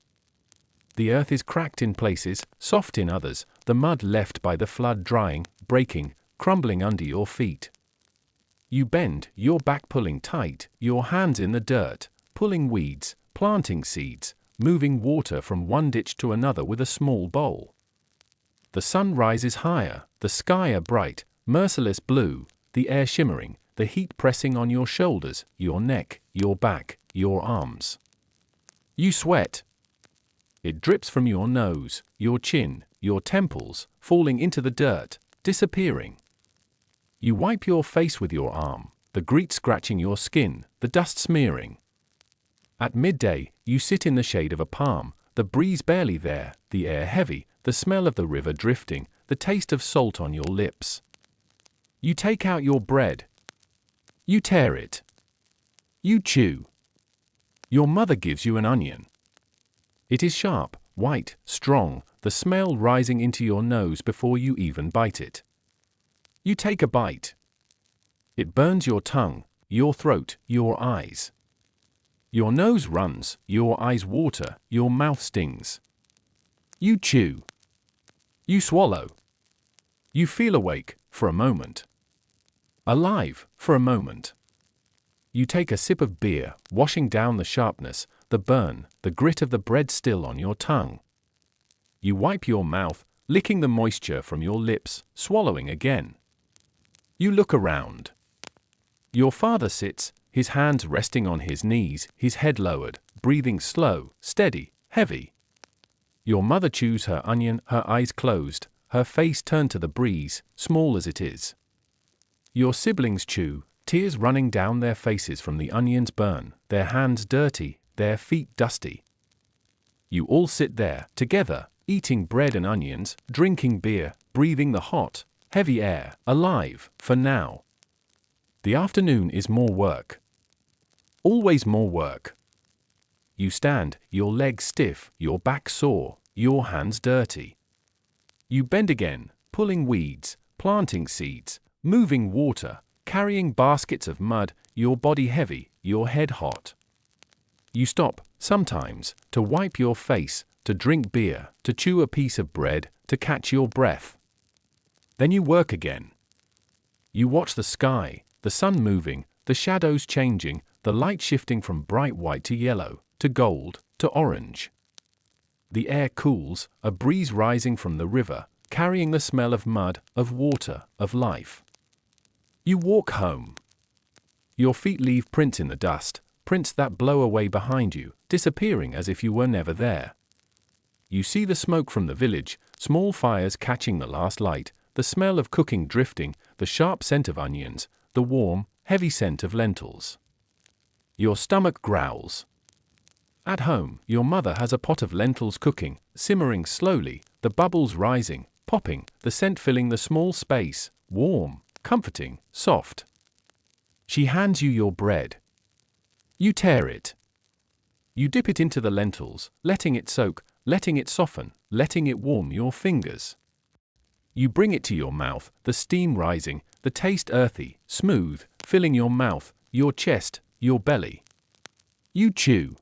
The earth is cracked in places, soft in others, the mud left by the flood drying, breaking, crumbling under your feet. You bend, your back pulling tight, your hands in the dirt, pulling weeds, planting seeds, moving water from one ditch to another with a small bowl. The sun rises higher, the sky a bright, merciless blue, the air shimmering, the heat pressing on your shoulders, your neck, your back, your arms. You sweat. It drips from your nose, your chin, your temples, falling into the dirt, disappearing. You wipe your face with your arm, the grease scratching your skin, the dust smearing. At midday, you sit in the shade of a palm, the breeze barely there, the air heavy, the smell of the river drifting, the taste of salt on your lips. You take out your bread. You tear it. You chew. Your mother gives you an onion. It is sharp, white, strong, the smell rising into your nose before you even bite it. You take a bite. It burns your tongue, your throat, your eyes. Your nose runs, your eyes water, your mouth stings. You chew. You swallow. You feel awake, for a moment. Alive, for a moment. You take a sip of beer, washing down the sharpness, the burn, the grit of the bread still on your tongue. You wipe your mouth, licking the moisture from your lips, swallowing again. You look around. Your father sits, his hands resting on his knees, his head lowered, breathing slow, steady, heavy. Your mother chews her onion, her eyes closed, her face turned to the breeze, small as it is. Your siblings chew, tears running down their faces from the onion's burn, their hands dirty, their feet dusty. You all sit there, together, eating bread and onions, drinking beer, breathing the hot, heavy air, alive, for now. The afternoon is more work. Always more work. You stand, your legs stiff, your back sore, your hands dirty. You bend again, pulling weeds, planting seeds, moving water, carrying baskets of mud, your body heavy, your head hot. You stop, sometimes, to wipe your face, to drink beer, to chew a piece of bread, to catch your breath. Then you work again. You watch the sky, the sun moving, the shadows changing, the light shifting from bright white to yellow, to gold, to orange. The air cools, a breeze rising from the river, carrying the smell of mud, of water, of life. You walk home. Your feet leave prints in the dust, prints that blow away behind you, disappearing as if you were never there. You see the smoke from the village, small fires catching the last light, the smell of cooking drifting, the sharp scent of onions, the warm, heavy scent of lentils. Your stomach growls. At home, your mother has a pot of lentils cooking, simmering slowly, the bubbles rising, popping, the scent filling the small space, warm, comforting, soft. She hands you your bread. You tear it. You dip it into the lentils, letting it soak, letting it soften, letting it warm your fingers. You bring it to your mouth, the steam rising, the taste earthy, smooth, filling your mouth, your chest, your belly. You chew.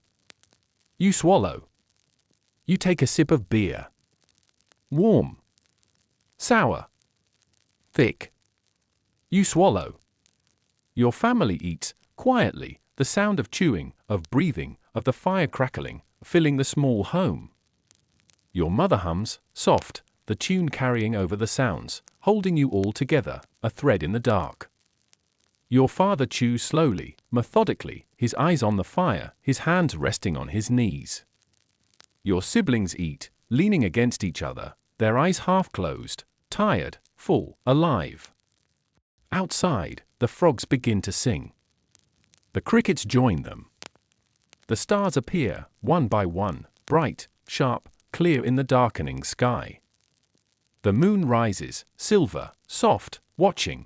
You swallow. You take a sip of beer. Warm. Sour. Thick. You swallow. Your family eats, quietly, the sound of chewing, of breathing, of the fire crackling, filling the small home. Your mother hums, soft, the tune carrying over the sounds, holding you all together, a thread in the dark. Your father chews slowly, methodically, his eyes on the fire, his hands resting on his knees. Your siblings eat, leaning against each other, their eyes half closed, tired, full, alive. Outside, the frogs begin to sing. The crickets join them. The stars appear, one by one, bright, sharp, clear in the darkening sky. The moon rises, silver, soft, watching.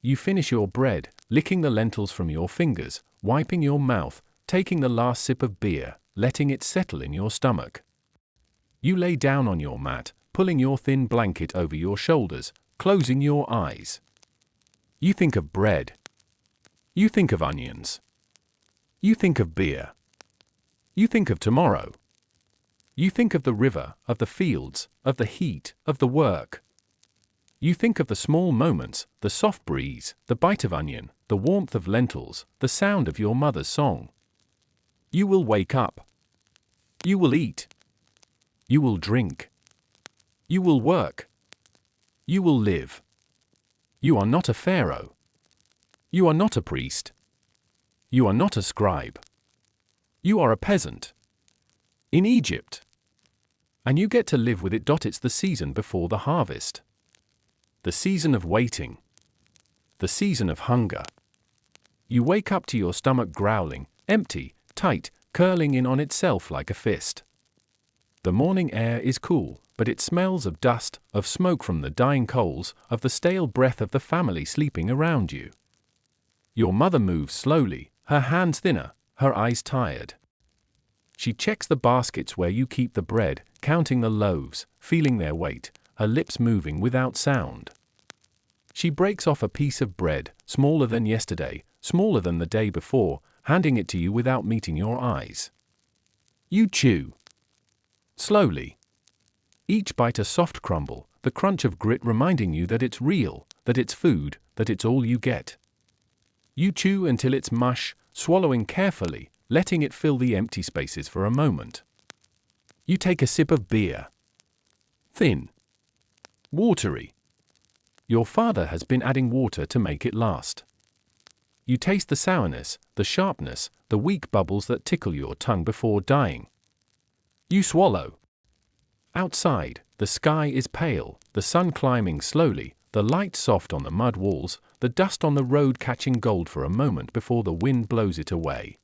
You finish your bread, licking the lentils from your fingers, wiping your mouth, taking the last sip of beer, letting it settle in your stomach. You lay down on your mat, pulling your thin blanket over your shoulders, closing your eyes. You think of bread. You think of onions. You think of beer. You think of tomorrow. You think of the river, of the fields, of the heat, of the work. You think of the small moments, the soft breeze, the bite of onion, the warmth of lentils, the sound of your mother's song. You will wake up. You will eat. You will drink. You will work. You will live. You are not a pharaoh. You are not a priest. You are not a scribe. You are a peasant. In Egypt. And you get to live with it. It's the season before the harvest. The season of waiting. The season of hunger. You wake up to your stomach growling, empty, tight, curling in on itself like a fist. The morning air is cool, but it smells of dust, of smoke from the dying coals, of the stale breath of the family sleeping around you. Your mother moves slowly, her hands thinner, her eyes tired. She checks the baskets where you keep the bread, counting the loaves, feeling their weight, her lips moving without sound. She breaks off a piece of bread, smaller than yesterday, smaller than the day before, handing it to you without meeting your eyes. You chew. Slowly. Each bite a soft crumble, the crunch of grit reminding you that it's real, that it's food, that it's all you get. You chew until it's mush, swallowing carefully, letting it fill the empty spaces for a moment. You take a sip of beer. Thin. Watery. Your father has been adding water to make it last. You taste the sourness, the sharpness, the weak bubbles that tickle your tongue before dying. You swallow. Outside, the sky is pale, the sun climbing slowly, the light soft on the mud walls, the dust on the road catching gold for a moment before the wind blows it away.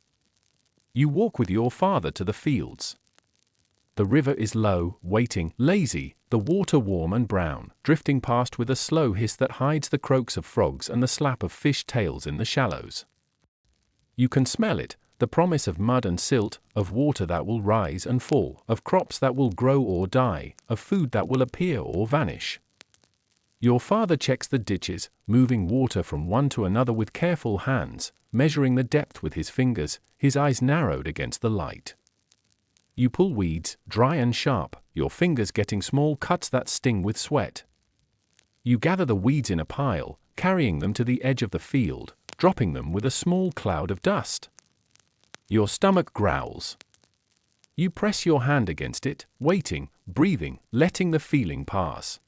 You walk with your father to the fields. The river is low, waiting, lazy, the water warm and brown, drifting past with a slow hiss that hides the croaks of frogs and the slap of fish tails in the shallows. You can smell it, the promise of mud and silt, of water that will rise and fall, of crops that will grow or die, of food that will appear or vanish. Your father checks the ditches, moving water from one to another with careful hands, measuring the depth with his fingers, his eyes narrowed against the light. You pull weeds, dry and sharp, your fingers getting small cuts that sting with sweat. You gather the weeds in a pile, carrying them to the edge of the field, dropping them with a small cloud of dust. Your stomach growls. You press your hand against it, waiting, breathing, letting the feeling pass.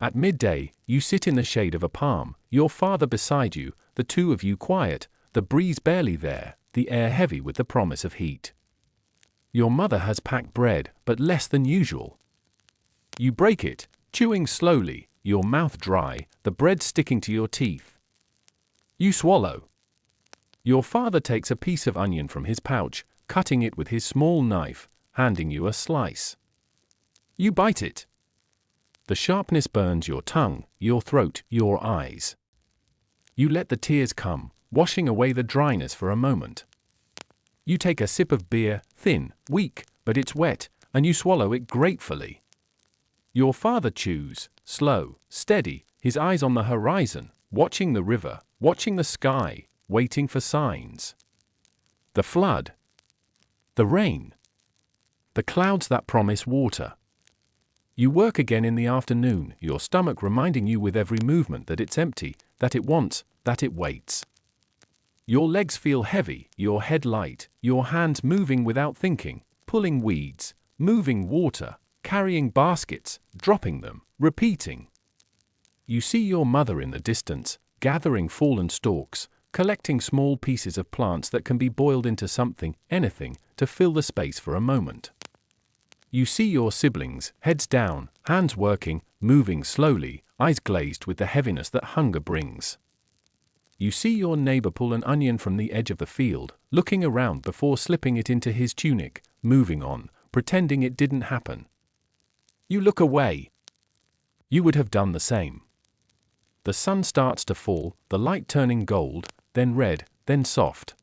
At midday, you sit in the shade of a palm, your father beside you, the two of you quiet, the breeze barely there, the air heavy with the promise of heat. Your mother has packed bread, but less than usual. You break it, chewing slowly, your mouth dry, the bread sticking to your teeth. You swallow. Your father takes a piece of onion from his pouch, cutting it with his small knife, handing you a slice. You bite it. The sharpness burns your tongue, your throat, your eyes. You let the tears come, washing away the dryness for a moment. You take a sip of beer, thin, weak, but it's wet, and you swallow it gratefully. Your father chews, slow, steady, his eyes on the horizon, watching the river, watching the sky, waiting for signs. The flood. The rain. The clouds that promise water. You work again in the afternoon, your stomach reminding you with every movement that it's empty, that it wants, that it waits. Your legs feel heavy, your head light, your hands moving without thinking, pulling weeds, moving water, carrying baskets, dropping them, repeating. You see your mother in the distance, gathering fallen stalks, collecting small pieces of plants that can be boiled into something, anything, to fill the space for a moment. You see your siblings, heads down, hands working, moving slowly, eyes glazed with the heaviness that hunger brings. You see your neighbor pull an onion from the edge of the field, looking around before slipping it into his tunic, moving on, pretending it didn't happen. You look away. You would have done the same. The sun starts to fall, the light turning gold, then red, then soft.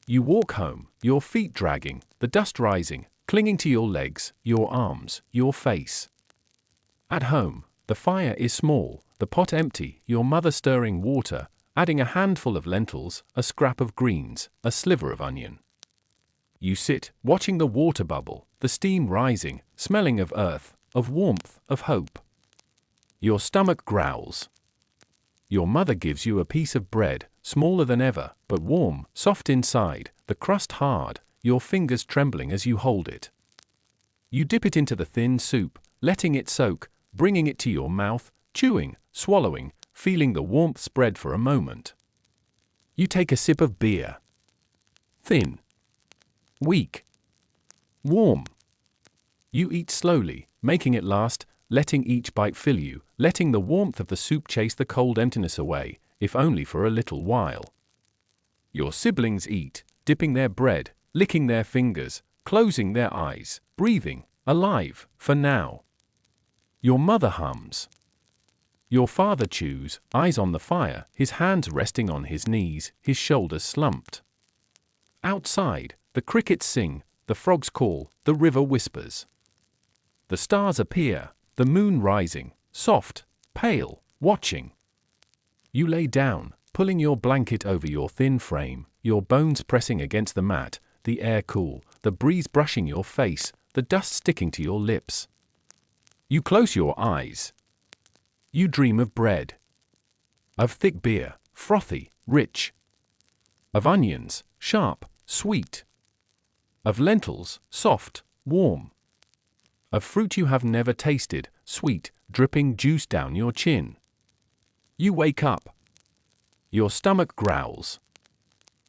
You walk home, your feet dragging, the dust rising, clinging to your legs, your arms, your face. At home, the fire is small, the pot empty, your mother stirring water, adding a handful of lentils, a scrap of greens, a sliver of onion. You sit, watching the water bubble, the steam rising, smelling of earth, of warmth, of hope. Your stomach growls. Your mother gives you a piece of bread, smaller than ever, but warm, soft inside, the crust hard, your fingers trembling as you hold it. You dip it into the thin soup, letting it soak, bringing it to your mouth, chewing, swallowing, feeling the warmth spread for a moment. You take a sip of beer. Thin. Weak. Warm. You eat slowly, making it last, letting each bite fill you, letting the warmth of the soup chase the cold emptiness away, if only for a little while. Your siblings eat, dipping their bread, licking their fingers, closing their eyes, breathing, alive, for now. Your mother hums. Your father chews, eyes on the fire, his hands resting on his knees, his shoulders slumped. Outside, the crickets sing, the frogs call, the river whispers. The stars appear, the moon rising, soft, pale, watching. You lay down, pulling your blanket over your thin frame, your bones pressing against the mat, the air cool, the breeze brushing your face, the dust sticking to your lips. You close your eyes. You dream of bread. Of thick beer, frothy, rich. Of onions, sharp, sweet. Of lentils, soft, warm. Of fruit you have never tasted, sweet, dripping juice down your chin. You wake up. Your stomach growls.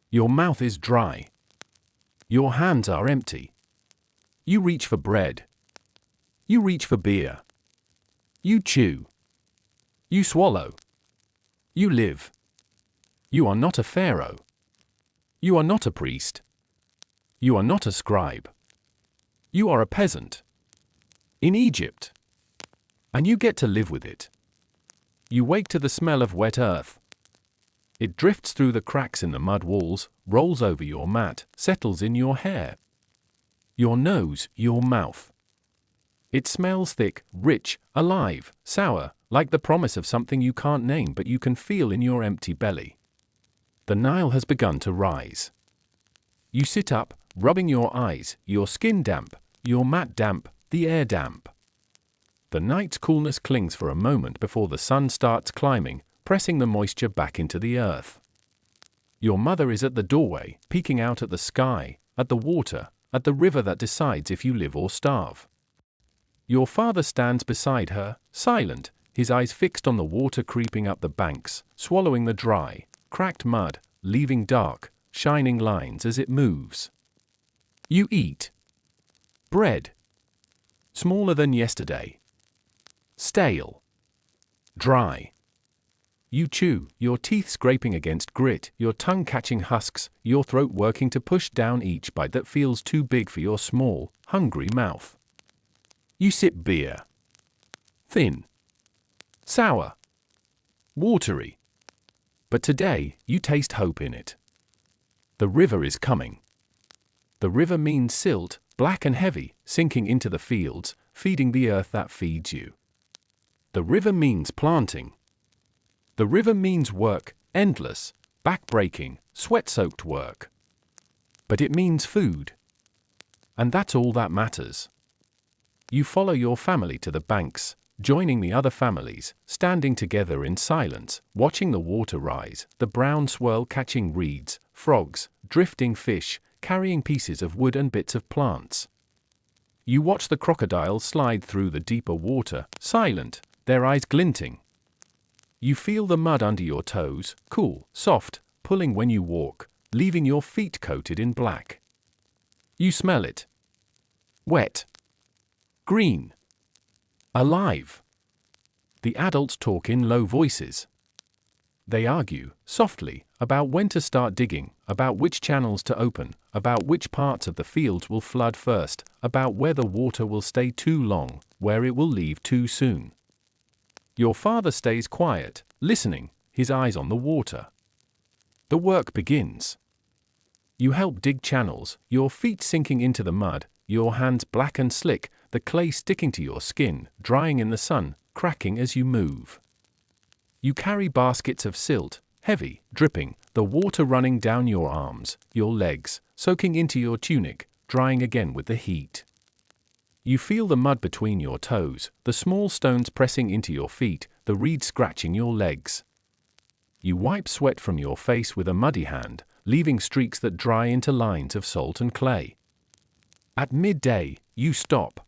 Your mouth is dry. Your hands are empty. You reach for bread. You reach for beer. You chew. You swallow. You live. You are not a pharaoh. You are not a priest. You are not a scribe. You are a peasant. In Egypt. And you get to live with it. You wake to the smell of wet earth. It drifts through the cracks in the mud walls, rolls over your mat, settles in your hair. Your nose, your mouth. It smells thick, rich, alive, sour, like the promise of something you can't name but you can feel in your empty belly. The Nile has begun to rise. You sit up, rubbing your eyes, your skin damp, your mat damp, the air damp. The night's coolness clings for a moment before the sun starts climbing, pressing the moisture back into the earth. Your mother is at the doorway, peeking out at the sky, at the water, at the river that decides if you live or starve. Your father stands beside her, silent, his eyes fixed on the water creeping up the banks, swallowing the dry, cracked mud, leaving dark, shining lines as it moves. You eat. Bread. Smaller than yesterday. Stale. Dry. You chew, your teeth scraping against grit, your tongue catching husks, your throat working to push down each bite that feels too big for your small, hungry mouth. You sip beer. Thin. Sour. Watery. But today, you taste hope in it. The river is coming. The river means silt, black and heavy, sinking into the fields, feeding the earth that feeds you. The river means planting. The river means work, endless, back-breaking, sweat-soaked work. But it means food. And that's all that matters. You follow your family to the banks, joining the other families, standing together in silence, watching the water rise, the brown swirl catching reeds, frogs, drifting fish, carrying pieces of wood and bits of plants. You watch the crocodiles slide through the deeper water, silent, their eyes glinting. You feel the mud under your toes, cool, soft, pulling when you walk, leaving your feet coated in black. You smell it. Wet. Green. Alive. The adults talk in low voices. They argue, softly, about when to start digging, about which channels to open, about which parts of the fields will flood first, about where the water will stay too long, where it will leave too soon. Your father stays quiet, listening, his eyes on the water. The work begins. You help dig channels, your feet sinking into the mud, your hands black and slick, the clay sticking to your skin, drying in the sun, cracking as you move. You carry baskets of silt, heavy, dripping, the water running down your arms, your legs, soaking into your tunic, drying again with the heat. You feel the mud between your toes, the small stones pressing into your feet, the reeds scratching your legs. You wipe sweat from your face with a muddy hand, leaving streaks that dry into lines of salt and clay. At midday, you stop.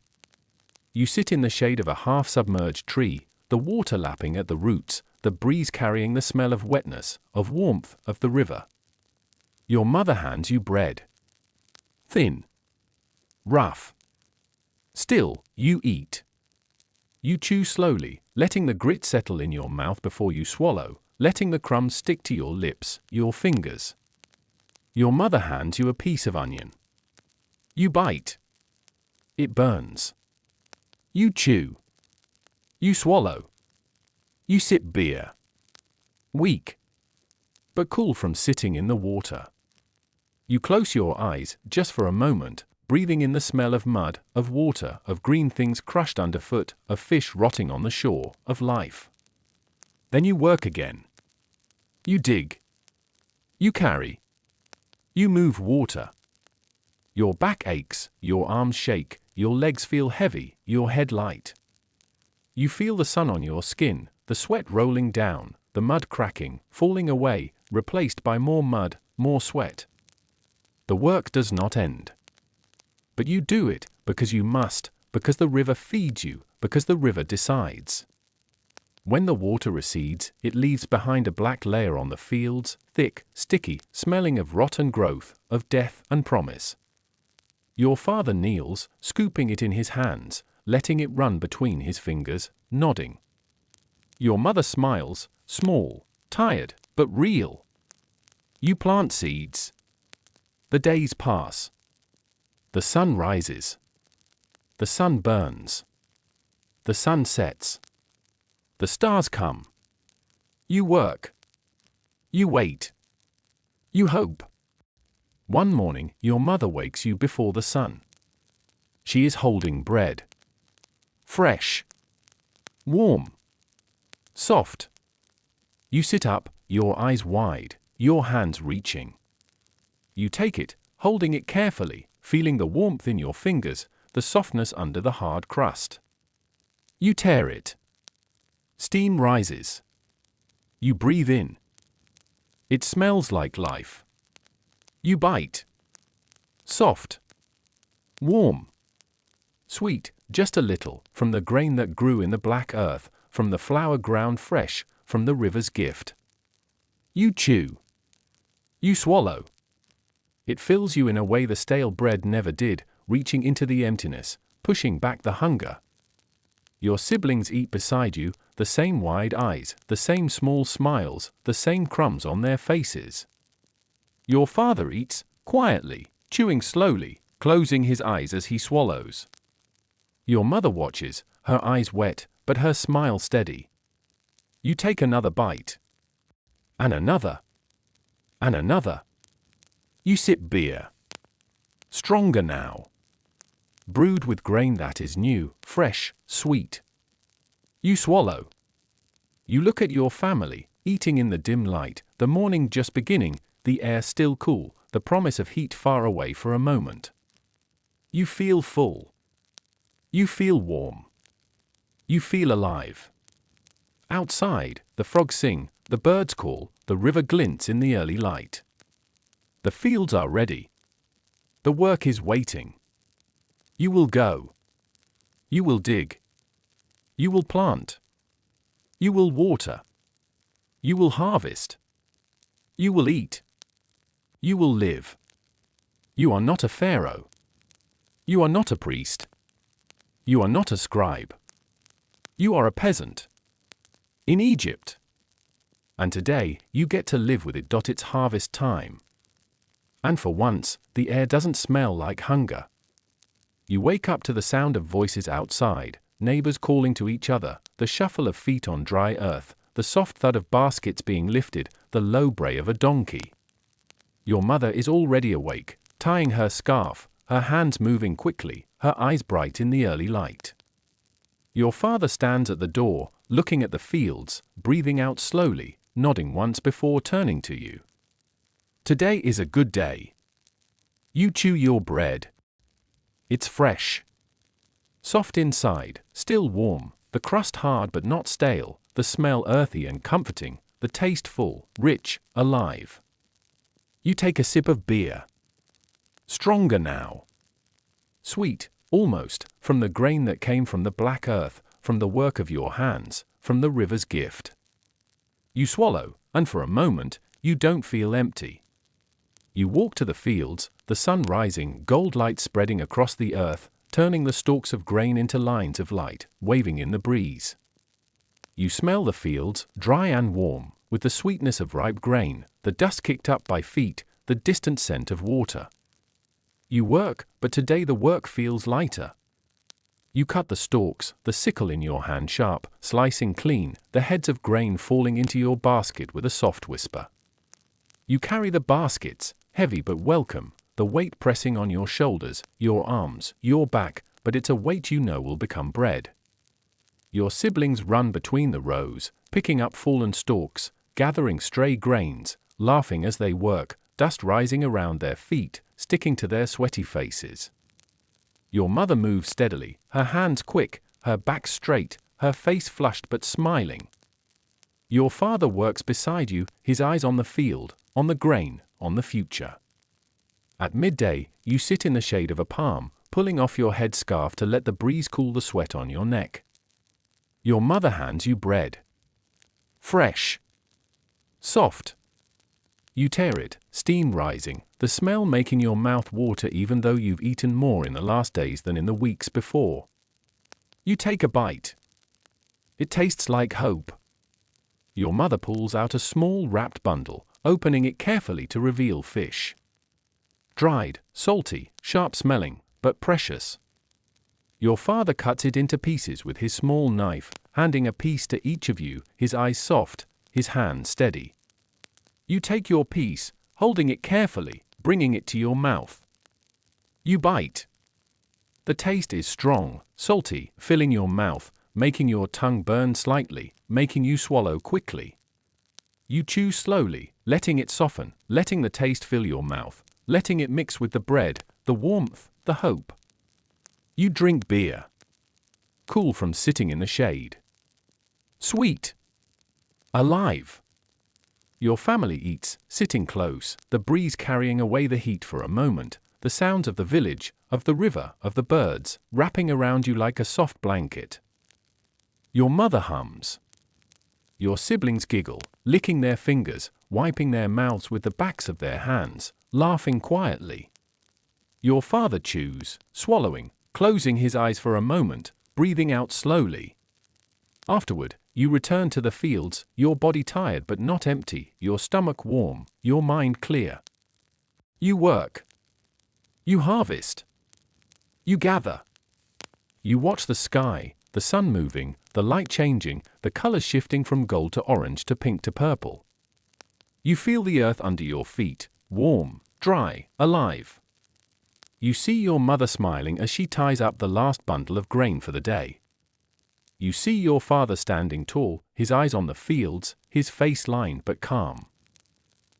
You sit in the shade of a half-submerged tree, the water lapping at the roots, the breeze carrying the smell of wetness, of warmth, of the river. Your mother hands you bread. Thin. Rough. Still, you eat. You chew slowly, letting the grit settle in your mouth before you swallow, letting the crumbs stick to your lips, your fingers. Your mother hands you a piece of onion. You bite. It burns. You chew. You swallow. You sip beer. Weak, but cool from sitting in the water. You close your eyes just for a moment, breathing in the smell of mud, of water, of green things crushed underfoot, of fish rotting on the shore, of life. Then you work again. You dig. You carry. You move water. Your back aches, your arms shake, your legs feel heavy, your head light. You feel the sun on your skin, the sweat rolling down, the mud cracking, falling away, replaced by more mud, more sweat. The work does not end. But you do it because you must, because the river feeds you, because the river decides. When the water recedes, it leaves behind a black layer on the fields, thick, sticky, smelling of rotten growth, of death and promise. Your father kneels, scooping it in his hands, letting it run between his fingers, nodding. Your mother smiles, small, tired, but real. You plant seeds. The days pass. The sun rises. The sun burns. The sun sets. The stars come. You work. You wait. You hope. One morning, your mother wakes you before the sun. She is holding bread. Fresh. Warm. Soft. You sit up, your eyes wide, your hands reaching. You take it, holding it carefully, feeling the warmth in your fingers, the softness under the hard crust. You tear it. Steam rises. You breathe in. It smells like life. You bite. Soft. Warm. Sweet, just a little, from the grain that grew in the black earth, from the flour ground fresh, from the river's gift. You chew. You swallow. It fills you in a way the stale bread never did, reaching into the emptiness, pushing back the hunger. Your siblings eat beside you, the same wide eyes, the same small smiles, the same crumbs on their faces. Your father eats, quietly, chewing slowly, closing his eyes as he swallows. Your mother watches, her eyes wet, but her smile steady. You take another bite. And another. And another. You sip beer. Stronger now. Brewed with grain that is new, fresh, sweet. You swallow. You look at your family, eating in the dim light, the morning just beginning, the air still cool, the promise of heat far away for a moment. You feel full. You feel warm. You feel alive. Outside, the frogs sing, the birds call, the river glints in the early light. The fields are ready. The work is waiting. You will go. You will dig. You will plant. You will water. You will harvest. You will eat. You will live. You are not a pharaoh. You are not a priest. You are not a scribe. You are a peasant. In Egypt. And today, you get to live with it. It's harvest time. And for once, the air doesn't smell like hunger. You wake up to the sound of voices outside, neighbors calling to each other, the shuffle of feet on dry earth, the soft thud of baskets being lifted, the low bray of a donkey. Your mother is already awake, tying her scarf, her hands moving quickly, her eyes bright in the early light. Your father stands at the door, looking at the fields, breathing out slowly, nodding once before turning to you. Today is a good day. You chew your bread. It's fresh. Soft inside, still warm, the crust hard but not stale, the smell earthy and comforting, the taste full, rich, alive. You take a sip of beer. Stronger now. Sweet, almost, from the grain that came from the black earth, from the work of your hands, from the river's gift. You swallow, and for a moment, you don't feel empty. You walk to the fields, the sun rising, gold light spreading across the earth, turning the stalks of grain into lines of light, waving in the breeze. You smell the fields, dry and warm, with the sweetness of ripe grain, the dust kicked up by feet, the distant scent of water. You work, but today the work feels lighter. You cut the stalks, the sickle in your hand sharp, slicing clean, the heads of grain falling into your basket with a soft whisper. You carry the baskets, heavy but welcome, the weight pressing on your shoulders, your arms, your back, but it's a weight you know will become bread. Your siblings run between the rows, picking up fallen stalks, gathering stray grains, laughing as they work, dust rising around their feet, sticking to their sweaty faces. Your mother moves steadily, her hands quick, her back straight, her face flushed but smiling. Your father works beside you, his eyes on the field, on the grain, on the future. At midday, you sit in the shade of a palm, pulling off your headscarf to let the breeze cool the sweat on your neck. Your mother hands you bread. Fresh. Soft. You tear it, steam rising, the smell making your mouth water even though you've eaten more in the last days than in the weeks before. You take a bite. It tastes like hope. Your mother pulls out a small wrapped bundle, opening it carefully to reveal fish. Dried, salty, sharp-smelling, but precious. Your father cuts it into pieces with his small knife, handing a piece to each of you, his eyes soft, his hand steady. You take your piece, holding it carefully, bringing it to your mouth. You bite. The taste is strong, salty, filling your mouth, making your tongue burn slightly, making you swallow quickly. You chew slowly, letting it soften, letting the taste fill your mouth, letting it mix with the bread, the warmth, the hope. You drink beer. Cool from sitting in the shade. Sweet. Alive. Your family eats, sitting close, the breeze carrying away the heat for a moment, the sounds of the village, of the river, of the birds, wrapping around you like a soft blanket. Your mother hums. Your siblings giggle, licking their fingers, wiping their mouths with the backs of their hands, laughing quietly. Your father chews, swallowing, closing his eyes for a moment, breathing out slowly. Afterward, you return to the fields, your body tired but not empty, your stomach warm, your mind clear. You work. You harvest. You gather. You watch the sky, the sun moving, the light changing, the colors shifting from gold to orange to pink to purple. You feel the earth under your feet, warm, dry, alive. You see your mother smiling as she ties up the last bundle of grain for the day. You see your father standing tall, his eyes on the fields, his face lined but calm.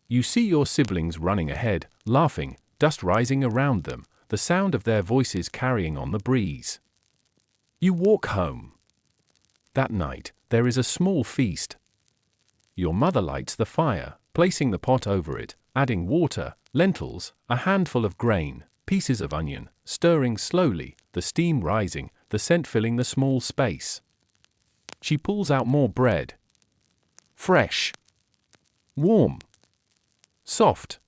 You see your siblings running ahead, laughing, dust rising around them, the sound of their voices carrying on the breeze. You walk home. That night, there is a small feast. Your mother lights the fire, placing the pot over it, adding water, lentils, a handful of grain, pieces of onion, stirring slowly, the steam rising, the scent filling the small space. She pulls out more bread. Fresh. Warm. Soft.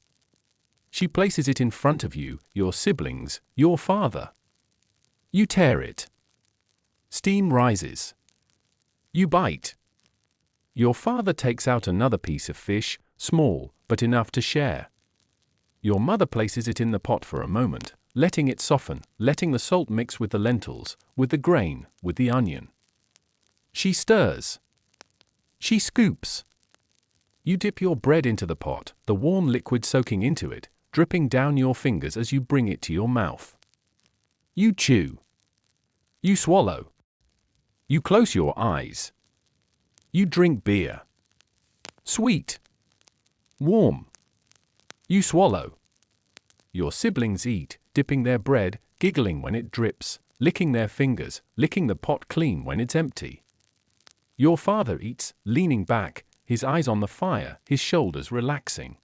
She places it in front of you, your siblings, your father. You tear it. Steam rises. You bite. Your father takes out another piece of fish, small, but enough to share. Your mother places it in the pot for a moment, letting it soften, letting the salt mix with the lentils, with the grain, with the onion. She stirs. She scoops. You dip your bread into the pot, the warm liquid soaking into it, dripping down your fingers as you bring it to your mouth. You chew. You swallow. You close your eyes. You drink beer. Sweet. Warm. You swallow. Your siblings eat, dipping their bread, giggling when it drips, licking their fingers, licking the pot clean when it's empty. Your father eats, leaning back, his eyes on the fire, his shoulders relaxing.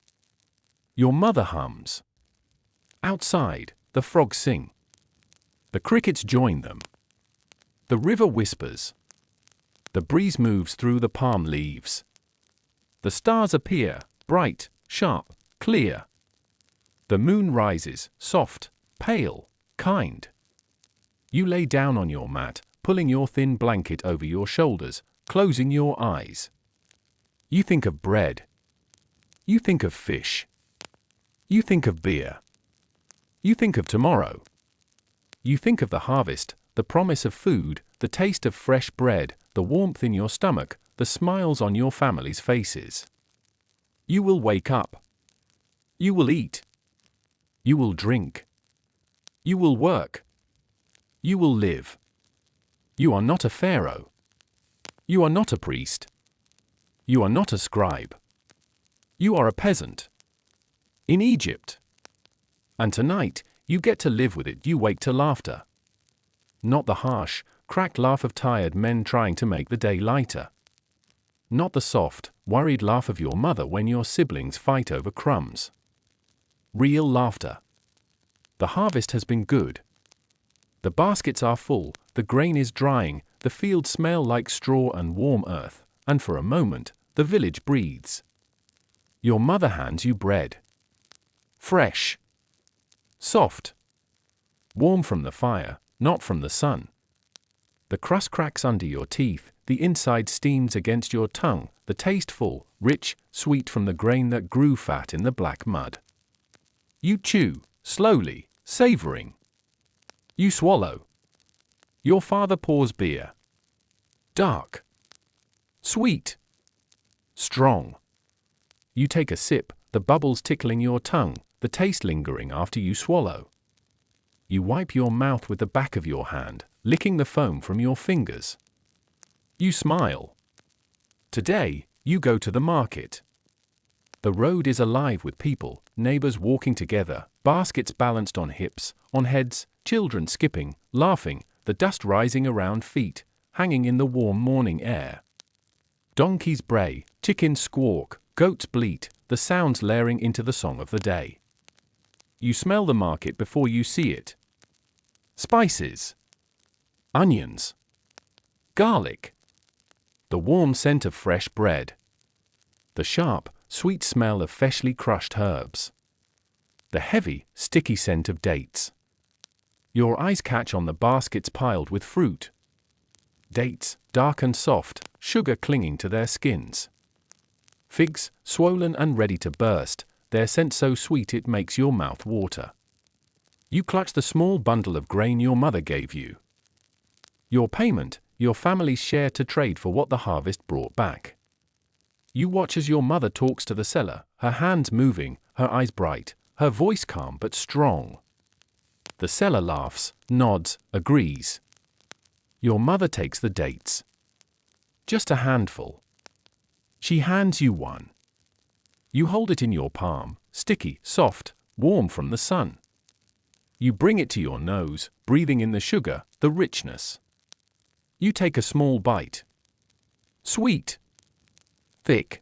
Your mother hums. Outside, the frogs sing. The crickets join them. The river whispers. The breeze moves through the palm leaves. The stars appear, bright, sharp, clear. The moon rises, soft, pale, kind. You lay down on your mat, pulling your thin blanket over your shoulders, closing your eyes. You think of bread. You think of fish. You think of beer. You think of tomorrow. You think of the harvest, the promise of food, the taste of fresh bread, the warmth in your stomach, the smiles on your family's faces. You will wake up. You will eat. You will drink. You will work. You will live. You are not a pharaoh. You are not a priest. You are not a scribe. You are a peasant. In Egypt. And tonight, you get to live with it. You wake to laughter. Not the harsh, cracked laugh of tired men trying to make the day lighter. Not the soft, worried laugh of your mother when your siblings fight over crumbs. Real laughter. The harvest has been good. The baskets are full, the grain is drying, the fields smell like straw and warm earth, and for a moment, the village breathes. Your mother hands you bread. Fresh. Soft. Warm from the fire, not from the sun. The crust cracks under your teeth, the inside steams against your tongue, the taste full, rich, sweet from the grain that grew fat in the black mud. You chew, slowly, savoring. You swallow. Your father pours beer. Dark. Sweet. Strong. You take a sip, the bubbles tickling your tongue, the taste lingering after you swallow. You wipe your mouth with the back of your hand, licking the foam from your fingers. You smile. Today, you go to the market. The road is alive with people, neighbors walking together, baskets balanced on hips, on heads, children skipping, laughing, the dust rising around feet, hanging in the warm morning air. Donkeys bray, chickens squawk, goats bleat, the sounds layering into the song of the day. You smell the market before you see it. Spices. Onions. Garlic. The warm scent of fresh bread. The sharp, sweet smell of freshly crushed herbs. The heavy, sticky scent of dates. Your eyes catch on the baskets piled with fruit. Dates, dark and soft, sugar clinging to their skins. Figs, swollen and ready to burst, their scent so sweet it makes your mouth water. You clutch the small bundle of grain your mother gave you. Your payment, your family's share to trade for what the harvest brought back. You watch as your mother talks to the seller, her hands moving, her eyes bright, her voice calm but strong. The seller laughs, nods, agrees. Your mother takes the dates. Just a handful. She hands you one. You hold it in your palm, sticky, soft, warm from the sun. You bring it to your nose, breathing in the sugar, the richness. You take a small bite. Sweet. Thick.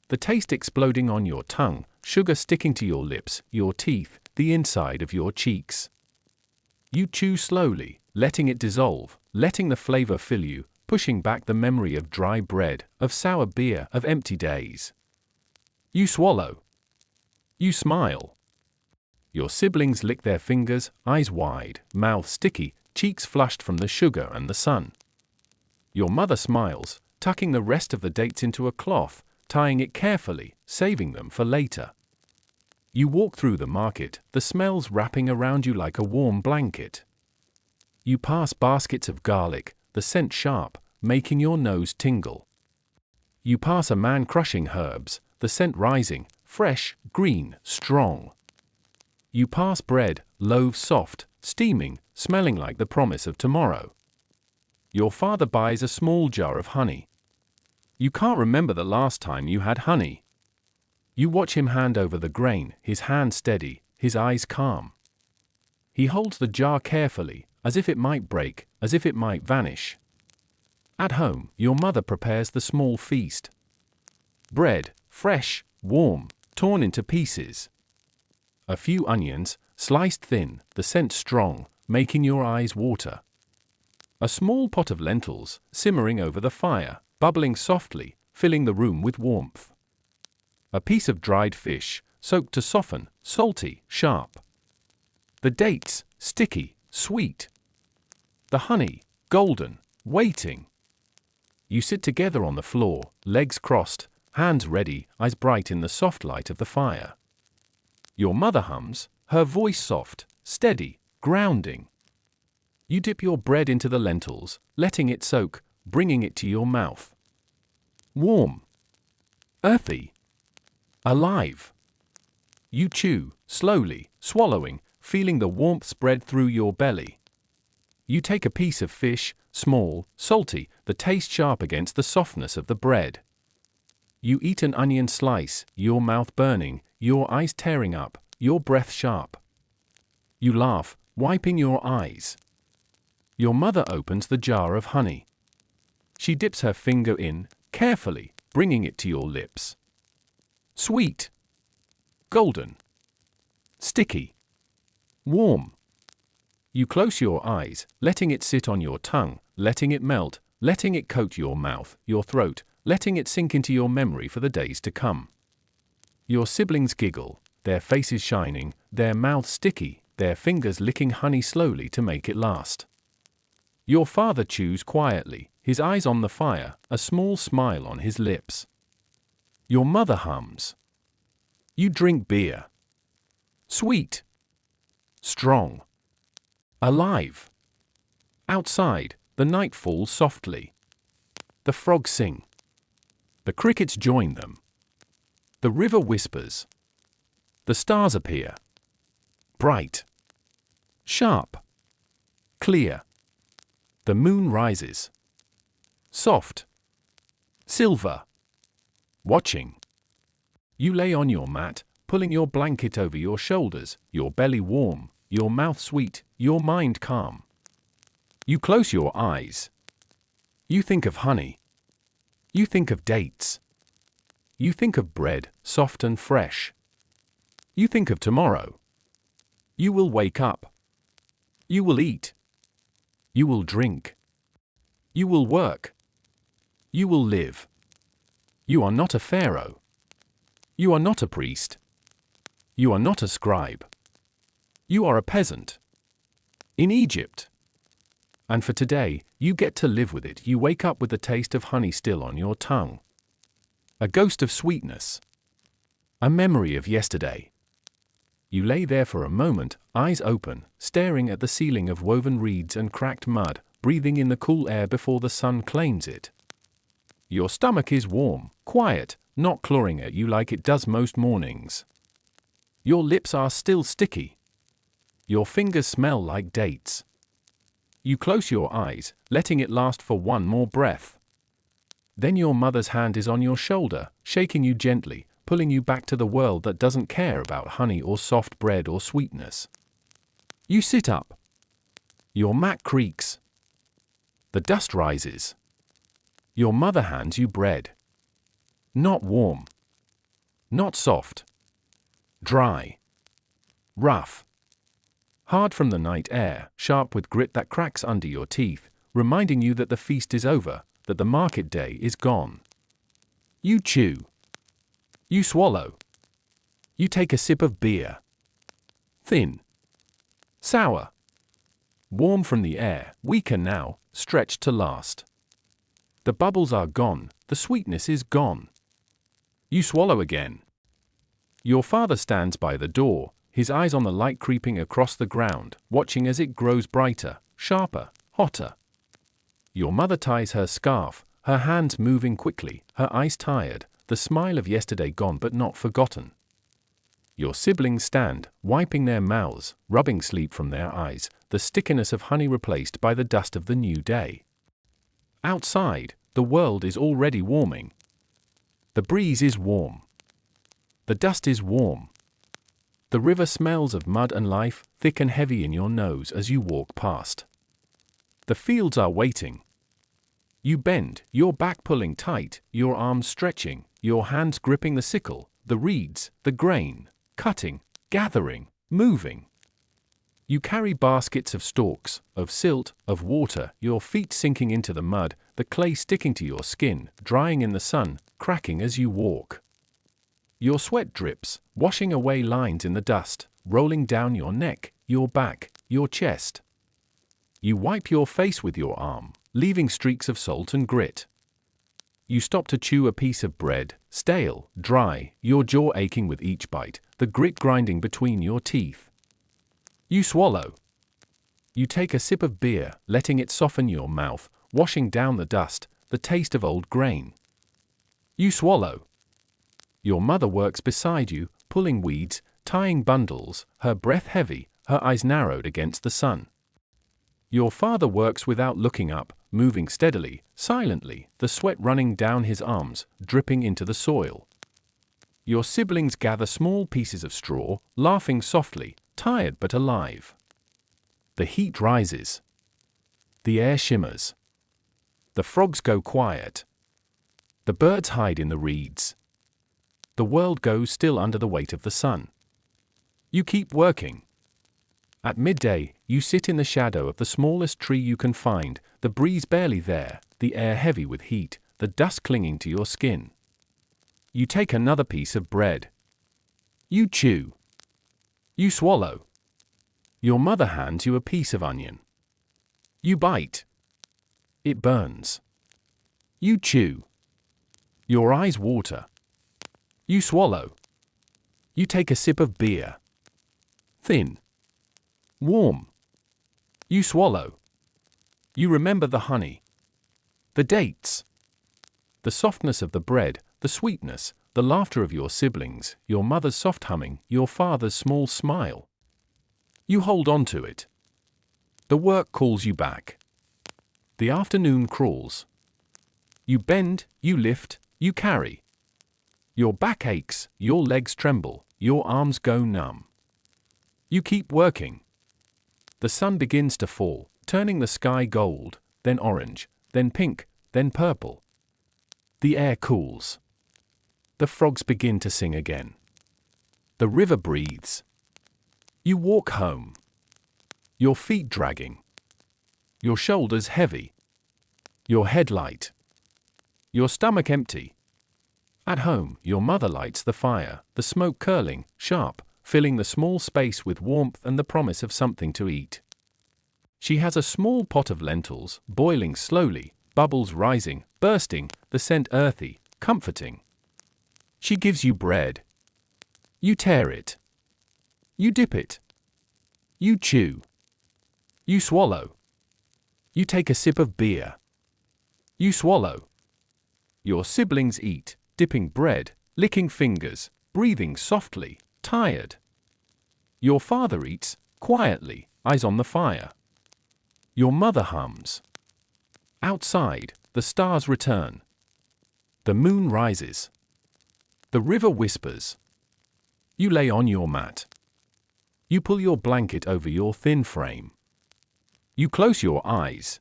The taste exploding on your tongue, sugar sticking to your lips, your teeth, the inside of your cheeks. You chew slowly, letting it dissolve, letting the flavor fill you, pushing back the memory of dry bread, of sour beer, of empty days. You swallow. You smile. Your siblings lick their fingers, eyes wide, mouth sticky, cheeks flushed from the sugar and the sun. Your mother smiles, tucking the rest of the dates into a cloth, tying it carefully, saving them for later. You walk through the market, the smells wrapping around you like a warm blanket. You pass baskets of garlic, the scent sharp, making your nose tingle. You pass a man crushing herbs, the scent rising, fresh, green, strong. You pass bread, loaves soft, steaming, smelling like the promise of tomorrow. Your father buys a small jar of honey. You can't remember the last time you had honey. You watch him hand over the grain, his hand steady, his eyes calm. He holds the jar carefully, as if it might break, as if it might vanish. At home, your mother prepares the small feast. Bread, fresh, warm, torn into pieces. A few onions, sliced thin, the scent strong, making your eyes water. A small pot of lentils, simmering over the fire, bubbling softly, filling the room with warmth. A piece of dried fish, soaked to soften, salty, sharp. The dates, sticky, sweet. The honey, golden, waiting. You sit together on the floor, legs crossed, hands ready, eyes bright in the soft light of the fire. Your mother hums, her voice soft, steady, grounding. You dip your bread into the lentils, letting it soak, bringing it to your mouth. Warm. Earthy. Alive. You chew, slowly, swallowing, feeling the warmth spread through your belly. You take a piece of fish, small, salty, the taste sharp against the softness of the bread. You eat an onion slice, your mouth burning, your eyes tearing up, your breath sharp. You laugh, wiping your eyes. Your mother opens the jar of honey. She dips her finger in, carefully, bringing it to your lips. Sweet. Golden. Sticky. Warm. You close your eyes, letting it sit on your tongue, letting it melt, letting it coat your mouth, your throat, letting it sink into your memory for the days to come. Your siblings giggle, their faces shining, their mouths sticky, their fingers licking honey slowly to make it last. Your father chews quietly, his eyes on the fire, a small smile on his lips. Your mother hums. You drink beer. Sweet. Strong. Alive. Outside, the night falls softly. The frogs sing. The crickets join them. The river whispers. The stars appear. Bright. Sharp. Clear. The moon rises. Soft. Silver. Watching. You lay on your mat, pulling your blanket over your shoulders, your belly warm, your mouth sweet, your mind calm. You close your eyes. You think of honey. You think of dates. You think of bread, soft and fresh. You think of tomorrow. You will wake up. You will eat. You will drink. You will work. You will live. You are not a pharaoh. You are not a priest. You are not a scribe. You are a peasant. In Egypt. And for today, you get to live with it. You wake up with the taste of honey still on your tongue. A ghost of sweetness. A memory of yesterday. You lay there for a moment, eyes open, staring at the ceiling of woven reeds and cracked mud, breathing in the cool air before the sun claims it. Your stomach is warm, quiet, not clawing at you like it does most mornings. Your lips are still sticky. Your fingers smell like dates. You close your eyes, letting it last for one more breath. Then your mother's hand is on your shoulder, shaking you gently, pulling you back to the world that doesn't care about honey or soft bread or sweetness. You sit up. Your mat creaks. The dust rises. Your mother hands you bread. Not warm. Not soft. Dry. Rough. Hard from the night air, sharp with grit that cracks under your teeth, reminding you that the feast is over, that the market day is gone. You chew. You swallow. You take a sip of beer. Thin. Sour. Warm from the air, weaker now, stretched to last. The bubbles are gone, the sweetness is gone. You swallow again. Your father stands by the door, his eyes on the light creeping across the ground, watching as it grows brighter, sharper, hotter. Your mother ties her scarf, her hands moving quickly, her eyes tired, the smile of yesterday gone but not forgotten. Your siblings stand, wiping their mouths, rubbing sleep from their eyes, the stickiness of honey replaced by the dust of the new day. Outside, the world is already warming. The breeze is warm. The dust is warm. The river smells of mud and life, thick and heavy in your nose as you walk past. The fields are waiting. You bend, your back pulling tight, your arms stretching, your hands gripping the sickle, the reeds, the grain, cutting, gathering, moving. You carry baskets of stalks, of silt, of water, your feet sinking into the mud, the clay sticking to your skin, drying in the sun, cracking as you walk. Your sweat drips, washing away lines in the dust, rolling down your neck, your back, your chest. You wipe your face with your arm, leaving streaks of salt and grit. You stop to chew a piece of bread, stale, dry, your jaw aching with each bite, the grit grinding between your teeth. You swallow. You take a sip of beer, letting it soften your mouth, washing down the dust, the taste of old grain. You swallow. Your mother works beside you, pulling weeds, tying bundles, her breath heavy, her eyes narrowed against the sun. Your father works without looking up, moving steadily, silently, the sweat running down his arms, dripping into the soil. Your siblings gather small pieces of straw, laughing softly, tired but alive. The heat rises. The air shimmers. The frogs go quiet. The birds hide in the reeds. The world goes still under the weight of the sun. You keep working. At midday, you sit in the shadow of the smallest tree you can find, the breeze barely there, the air heavy with heat, the dust clinging to your skin. You take another piece of bread. You chew. You swallow. Your mother hands you a piece of onion. You bite. It burns. You chew. Your eyes water. You swallow. You take a sip of beer. Thin. Warm. You swallow. You remember the honey. The dates. The softness of the bread, the sweetness, the laughter of your siblings, your mother's soft humming, your father's small smile. You hold on to it. The work calls you back. The afternoon crawls. You bend, you lift, you carry. Your back aches, your legs tremble, your arms go numb. You keep working. The sun begins to fall, turning the sky gold, then orange, then pink, then purple. The air cools. The frogs begin to sing again. The river breathes. You walk home. Your feet dragging. Your shoulders heavy. Your head light. Your stomach empty. At home, your mother lights the fire, the smoke curling, sharp, filling the small space with warmth and the promise of something to eat. She has a small pot of lentils, boiling slowly, bubbles rising, bursting, the scent earthy, comforting. She gives you bread. You tear it. You dip it. You chew. You swallow. You take a sip of beer. You swallow. Your siblings eat, dipping bread, licking fingers, breathing softly, tired. Your father eats, quietly, eyes on the fire. Your mother hums. Outside, the stars return. The moon rises. The river whispers. You lay on your mat. You pull your blanket over your thin frame. You close your eyes.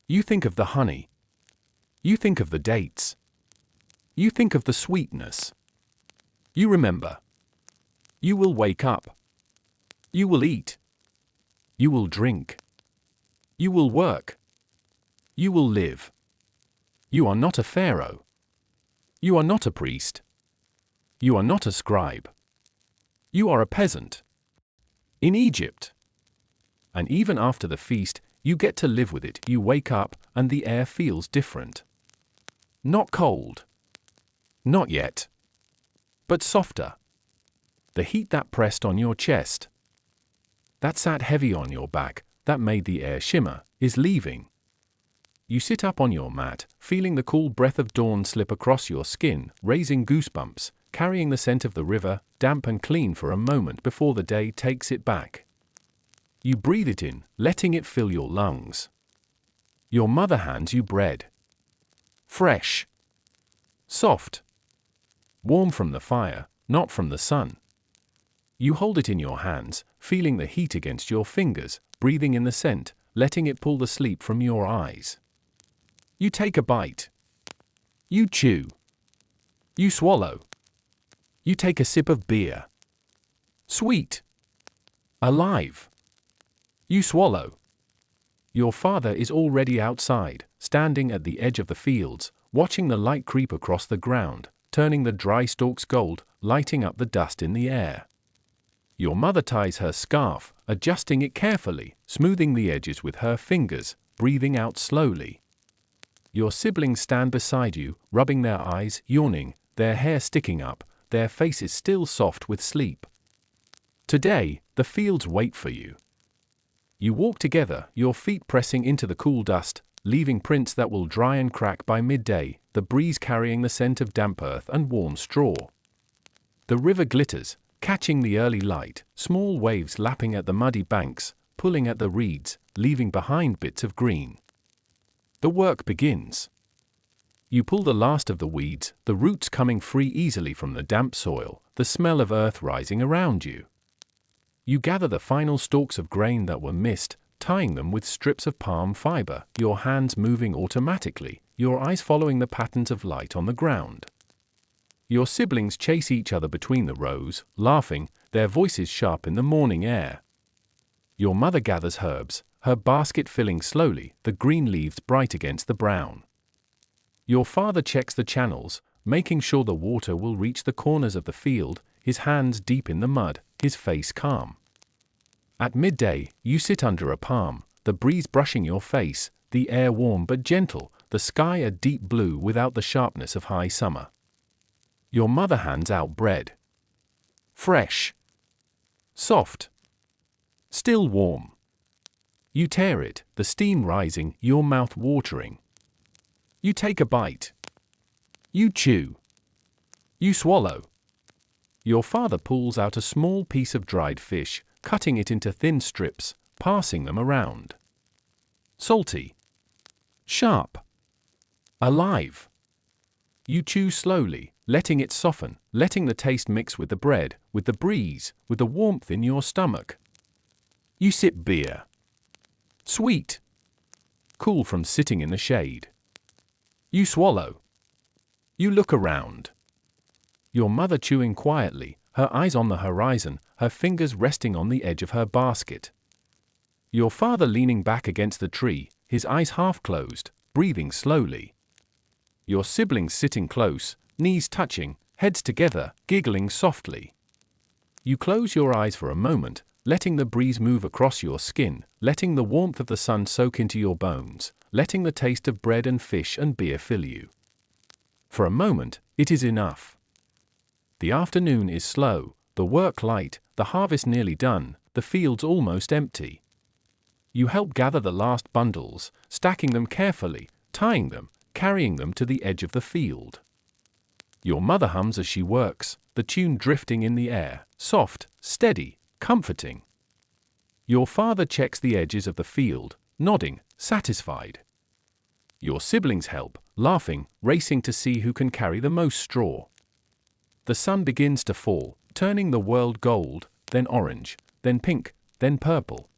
You think of the honey. You think of the dates. You think of the sweetness. You remember. You will wake up. You will eat. You will drink. You will work. You will live. You are not a pharaoh. You are not a priest. You are not a scribe. You are a peasant. In Egypt. And even after the feast, you get to live with it. You wake up, and the air feels different. Not cold. Not yet. But softer. The heat that pressed on your chest, that sat heavy on your back, that made the air shimmer, is leaving. You sit up on your mat, feeling the cool breath of dawn slip across your skin, raising goosebumps, carrying the scent of the river, damp and clean for a moment before the day takes it back. You breathe it in, letting it fill your lungs. Your mother hands you bread. Fresh. Soft. Warm from the fire, not from the sun. You hold it in your hands, feeling the heat against your fingers, breathing in the scent, letting it pull the sleep from your eyes. You take a bite. You chew. You swallow. You take a sip of beer. Sweet. Alive. You swallow. Your father is already outside, standing at the edge of the fields, watching the light creep across the ground, turning the dry stalks gold, lighting up the dust in the air. Your mother ties her scarf, adjusting it carefully, smoothing the edges with her fingers, breathing out slowly. Your siblings stand beside you, rubbing their eyes, yawning, their hair sticking up, their faces still soft with sleep. Today, the fields wait for you. You walk together, your feet pressing into the cool dust, leaving prints that will dry and crack by midday, the breeze carrying the scent of damp earth and warm straw. The river glitters, catching the early light, small waves lapping at the muddy banks, pulling at the reeds, leaving behind bits of green. The work begins. You pull the last of the weeds, the roots coming free easily from the damp soil, the smell of earth rising around you. You gather the final stalks of grain that were missed, tying them with strips of palm fiber, your hands moving automatically, your eyes following the patterns of light on the ground. Your siblings chase each other between the rows, laughing, their voices sharp in the morning air. Your mother gathers herbs, her basket filling slowly, the green leaves bright against the brown. Your father checks the channels, making sure the water will reach the corners of the field, his hands deep in the mud, his face calm. At midday, you sit under a palm, the breeze brushing your face, the air warm but gentle, the sky a deep blue without the sharpness of high summer. Your mother hands out bread. Fresh. Soft. Still warm. You tear it, the steam rising, your mouth watering. You take a bite. You chew. You swallow. Your father pulls out a small piece of dried fish, cutting it into thin strips, passing them around. Salty. Sharp. Alive. You chew slowly, letting it soften, letting the taste mix with the bread, with the breeze, with the warmth in your stomach. You sip beer. Sweet. Cool from sitting in the shade. You swallow. You look around. Your mother chewing quietly, her eyes on the horizon, her fingers resting on the edge of her basket. Your father leaning back against the tree, his eyes half closed, breathing slowly. Your siblings sitting close, knees touching, heads together, giggling softly. You close your eyes for a moment, letting the breeze move across your skin, letting the warmth of the sun soak into your bones, letting the taste of bread and fish and beer fill you. For a moment, it is enough. The afternoon is slow, the work light, the harvest nearly done, the fields almost empty. You help gather the last bundles, stacking them carefully, tying them, carrying them to the edge of the field. Your mother hums as she works, the tune drifting in the air, soft, steady, comforting. Your father checks the edges of the field, nodding, satisfied. Your siblings help, laughing, racing to see who can carry the most straw. The sun begins to fall, turning the world gold, then orange, then pink, then purple.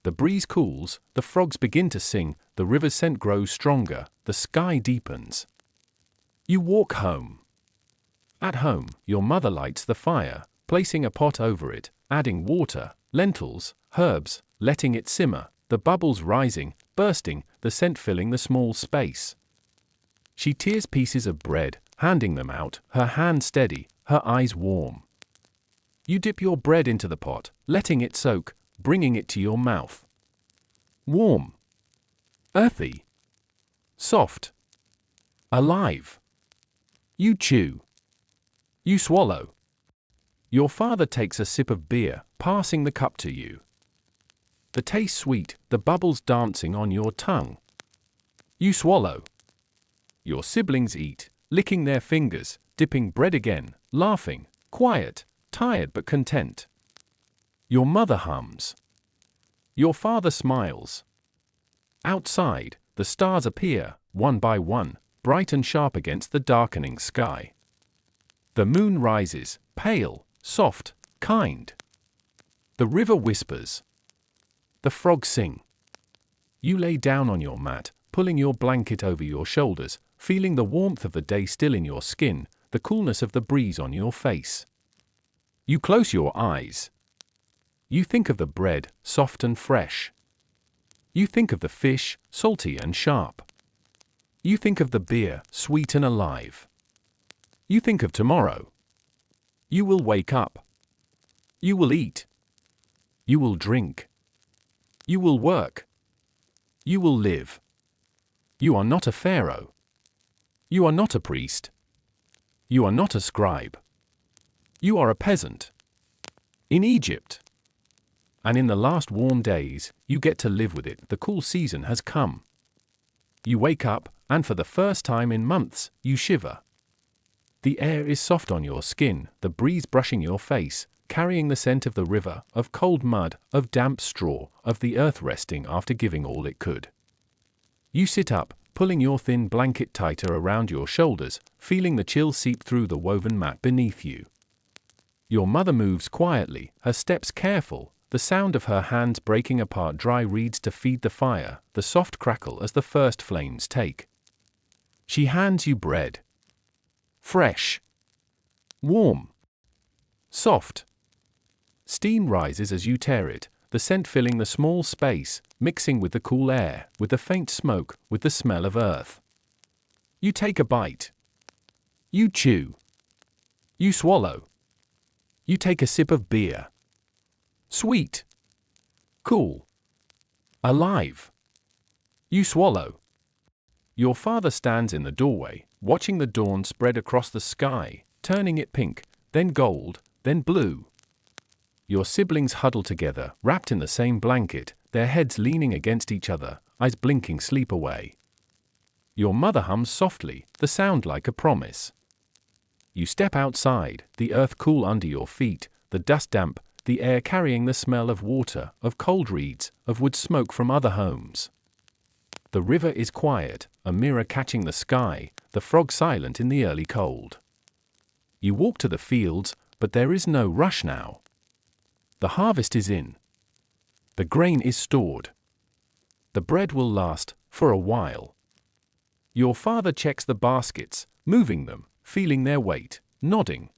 The breeze cools, the frogs begin to sing, the river's scent grows stronger, the sky deepens. You walk home. At home, your mother lights the fire, placing a pot over it, adding water, lentils, herbs, letting it simmer, the bubbles rising, bursting, the scent filling the small space. She tears pieces of bread, handing them out, her hand steady, her eyes warm. You dip your bread into the pot, letting it soak, bringing it to your mouth. Warm. Earthy. Soft. Alive. You chew. You swallow. Your father takes a sip of beer, passing the cup to you. The taste sweet, the bubbles dancing on your tongue. You swallow. Your siblings eat, licking their fingers, dipping bread again, laughing, quiet, tired but content. Your mother hums. Your father smiles. Outside, the stars appear, one by one, bright and sharp against the darkening sky. The moon rises, pale, soft, kind. The river whispers. The frogs sing. You lay down on your mat, pulling your blanket over your shoulders, feeling the warmth of the day still in your skin, the coolness of the breeze on your face. You close your eyes. You think of the bread, soft and fresh. You think of the fish, salty and sharp. You think of the beer, sweet and alive. You think of tomorrow. You will wake up. You will eat. You will drink. You will work. You will live. You are not a pharaoh. You are not a priest. You are not a scribe. You are a peasant. In Egypt. And in the last warm days, you get to live with it. The cool season has come. You wake up, and for the first time in months, you shiver. The air is soft on your skin, the breeze brushing your face, carrying the scent of the river, of cold mud, of damp straw, of the earth resting after giving all it could. You sit up, pulling your thin blanket tighter around your shoulders, feeling the chill seep through the woven mat beneath you. Your mother moves quietly, her steps careful, the sound of her hands breaking apart dry reeds to feed the fire, the soft crackle as the first flames take. She hands you bread. Fresh. Warm. Soft. Steam rises as you tear it, the scent filling the small space, mixing with the cool air, with the faint smoke, with the smell of earth. You take a bite. You chew. You swallow. You take a sip of beer. Sweet. Cool. Alive. You swallow. Your father stands in the doorway, watching the dawn spread across the sky, turning it pink, then gold, then blue. Your siblings huddle together, wrapped in the same blanket, their heads leaning against each other, eyes blinking sleep away. Your mother hums softly, the sound like a promise. You step outside, the earth cool under your feet, the dust damp, the air carrying the smell of water, of cold reeds, of wood smoke from other homes. The river is quiet, a mirror catching the sky, the frog silent in the early cold. You walk to the fields, but there is no rush now. The harvest is in. The grain is stored. The bread will last, for a while. Your father checks the baskets, moving them, feeling their weight, nodding.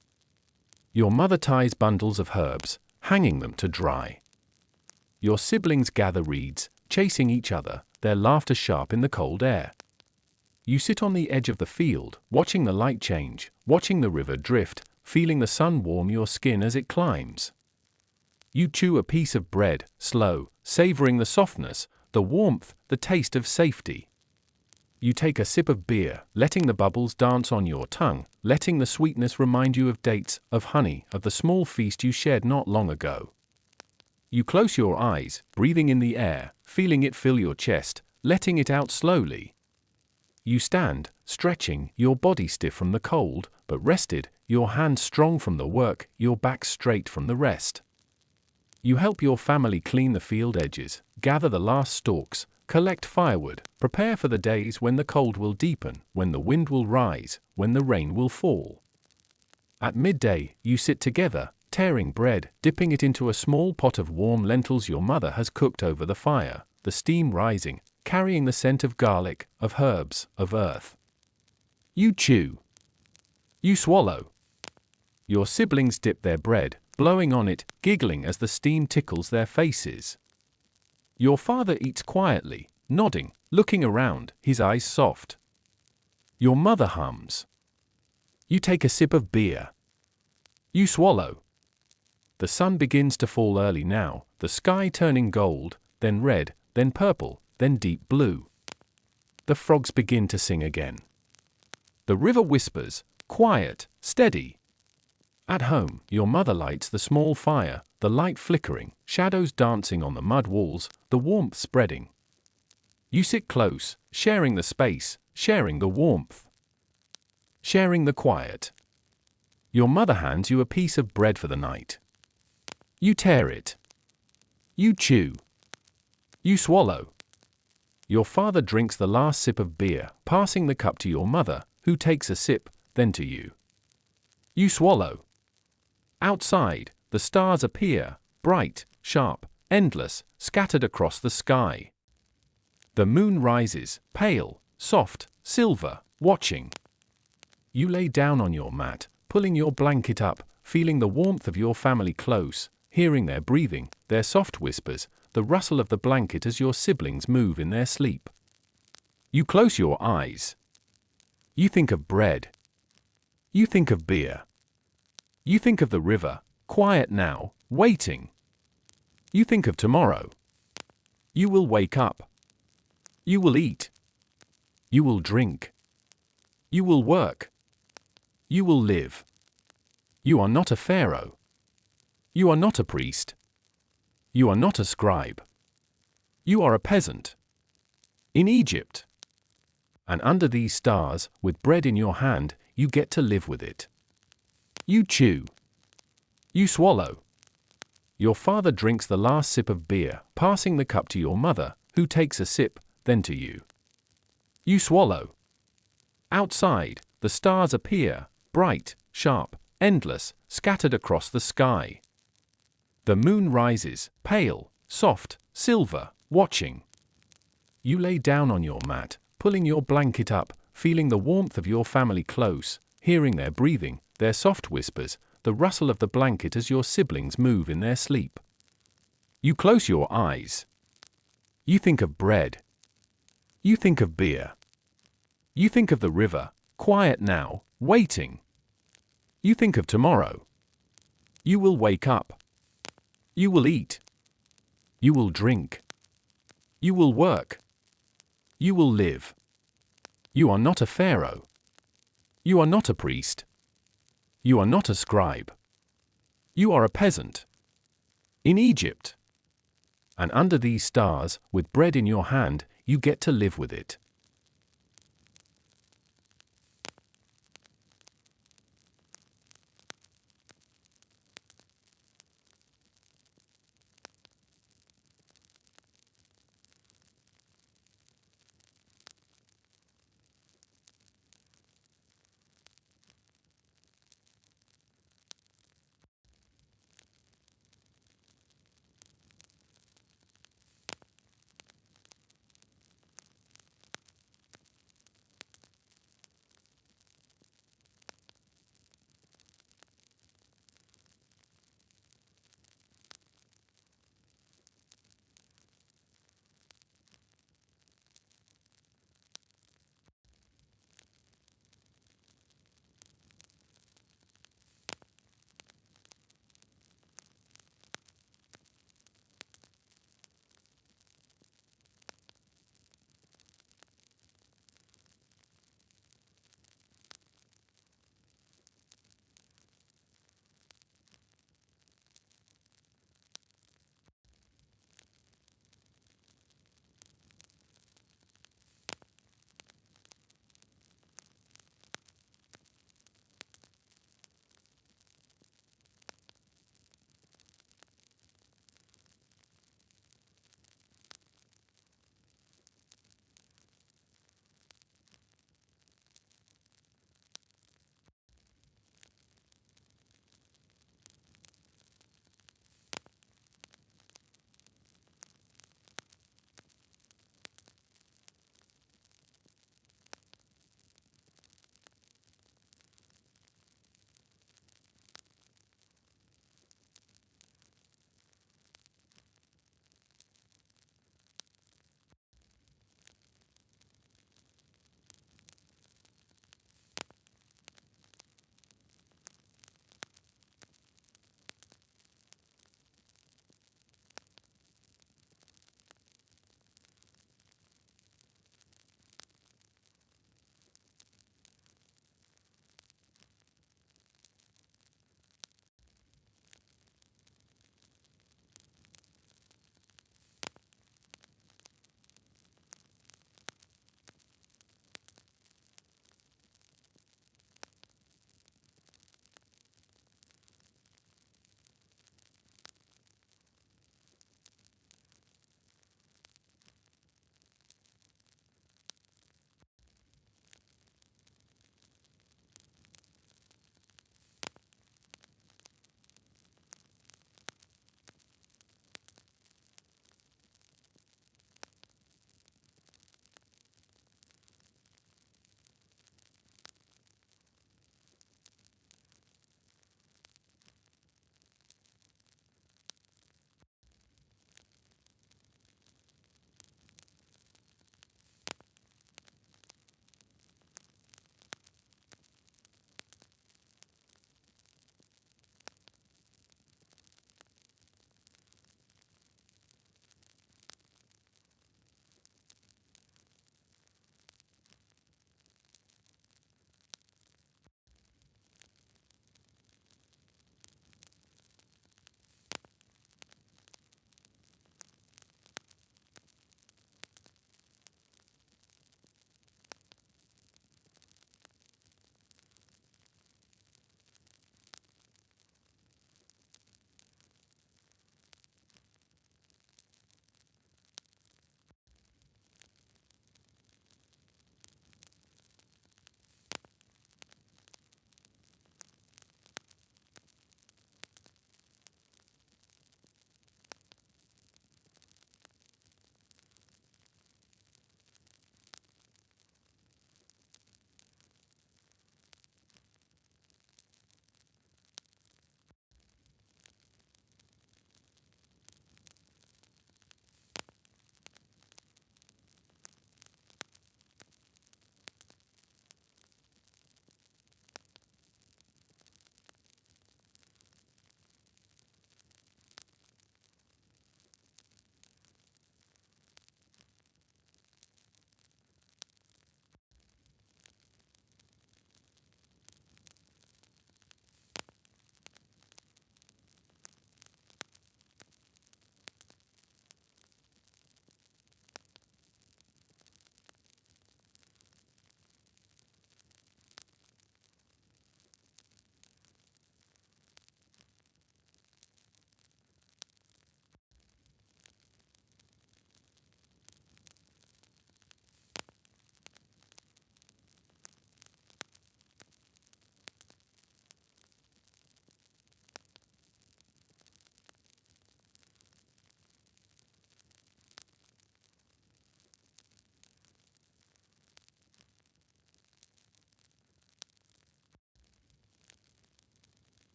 Your mother ties bundles of herbs, hanging them to dry. Your siblings gather reeds, chasing each other, their laughter sharp in the cold air. You sit on the edge of the field, watching the light change, watching the river drift, feeling the sun warm your skin as it climbs. You chew a piece of bread, slow, savoring the softness, the warmth, the taste of safety. You take a sip of beer, letting the bubbles dance on your tongue, letting the sweetness remind you of dates, of honey, of the small feast you shared not long ago. You close your eyes, breathing in the air, feeling it fill your chest, letting it out slowly. You stand, stretching, your body stiff from the cold, but rested, your hands strong from the work, your back straight from the rest. You help your family clean the field edges, gather the last stalks, collect firewood, prepare for the days when the cold will deepen, when the wind will rise, when the rain will fall. At midday, you sit together, tearing bread, dipping it into a small pot of warm lentils your mother has cooked over the fire, the steam rising, carrying the scent of garlic, of herbs, of earth. You chew. You swallow. Your siblings dip their bread, blowing on it, giggling as the steam tickles their faces. Your father eats quietly, nodding, looking around, his eyes soft. Your mother hums. You take a sip of beer. You swallow. The sun begins to fall early now, the sky turning gold, then red, then purple, then deep blue. The frogs begin to sing again. The river whispers, quiet, steady. At home, your mother lights the small fire, the light flickering, shadows dancing on the mud walls, the warmth spreading. You sit close, sharing the space, sharing the warmth, sharing the quiet. Your mother hands you a piece of bread for the night. You tear it. You chew. You swallow. Your father drinks the last sip of beer, passing the cup to your mother, who takes a sip, then to you. You swallow. Outside, the stars appear, bright, sharp, endless, scattered across the sky. The moon rises, pale, soft, silver, watching. You lay down on your mat, pulling your blanket up, feeling the warmth of your family close, hearing their breathing, their soft whispers, the rustle of the blanket as your siblings move in their sleep. You close your eyes. You think of bread. You think of beer. You think of the river, quiet now, waiting. You think of tomorrow. You will wake up. You will eat. You will drink. You will work. You will live. You are not a pharaoh. You are not a priest. You are not a scribe. You are a peasant. In Egypt. And under these stars, with bread in your hand, you get to live with it. You chew. You swallow. Your father drinks the last sip of beer, passing the cup to your mother, who takes a sip, then to you. You swallow. Outside, the stars appear, bright, sharp, endless, scattered across the sky. The moon rises, pale, soft, silver, watching. You lay down on your mat, pulling your blanket up, feeling the warmth of your family close, hearing their breathing, their soft whispers, the rustle of the blanket as your siblings move in their sleep. You close your eyes. You think of bread. You think of beer. You think of the river, quiet now, waiting. You think of tomorrow. You will wake up. You will eat. You will drink. You will work. You will live. You are not a pharaoh. You are not a priest. You are not a scribe. You are a peasant. In Egypt. And under these stars, with bread in your hand, you get to live with it.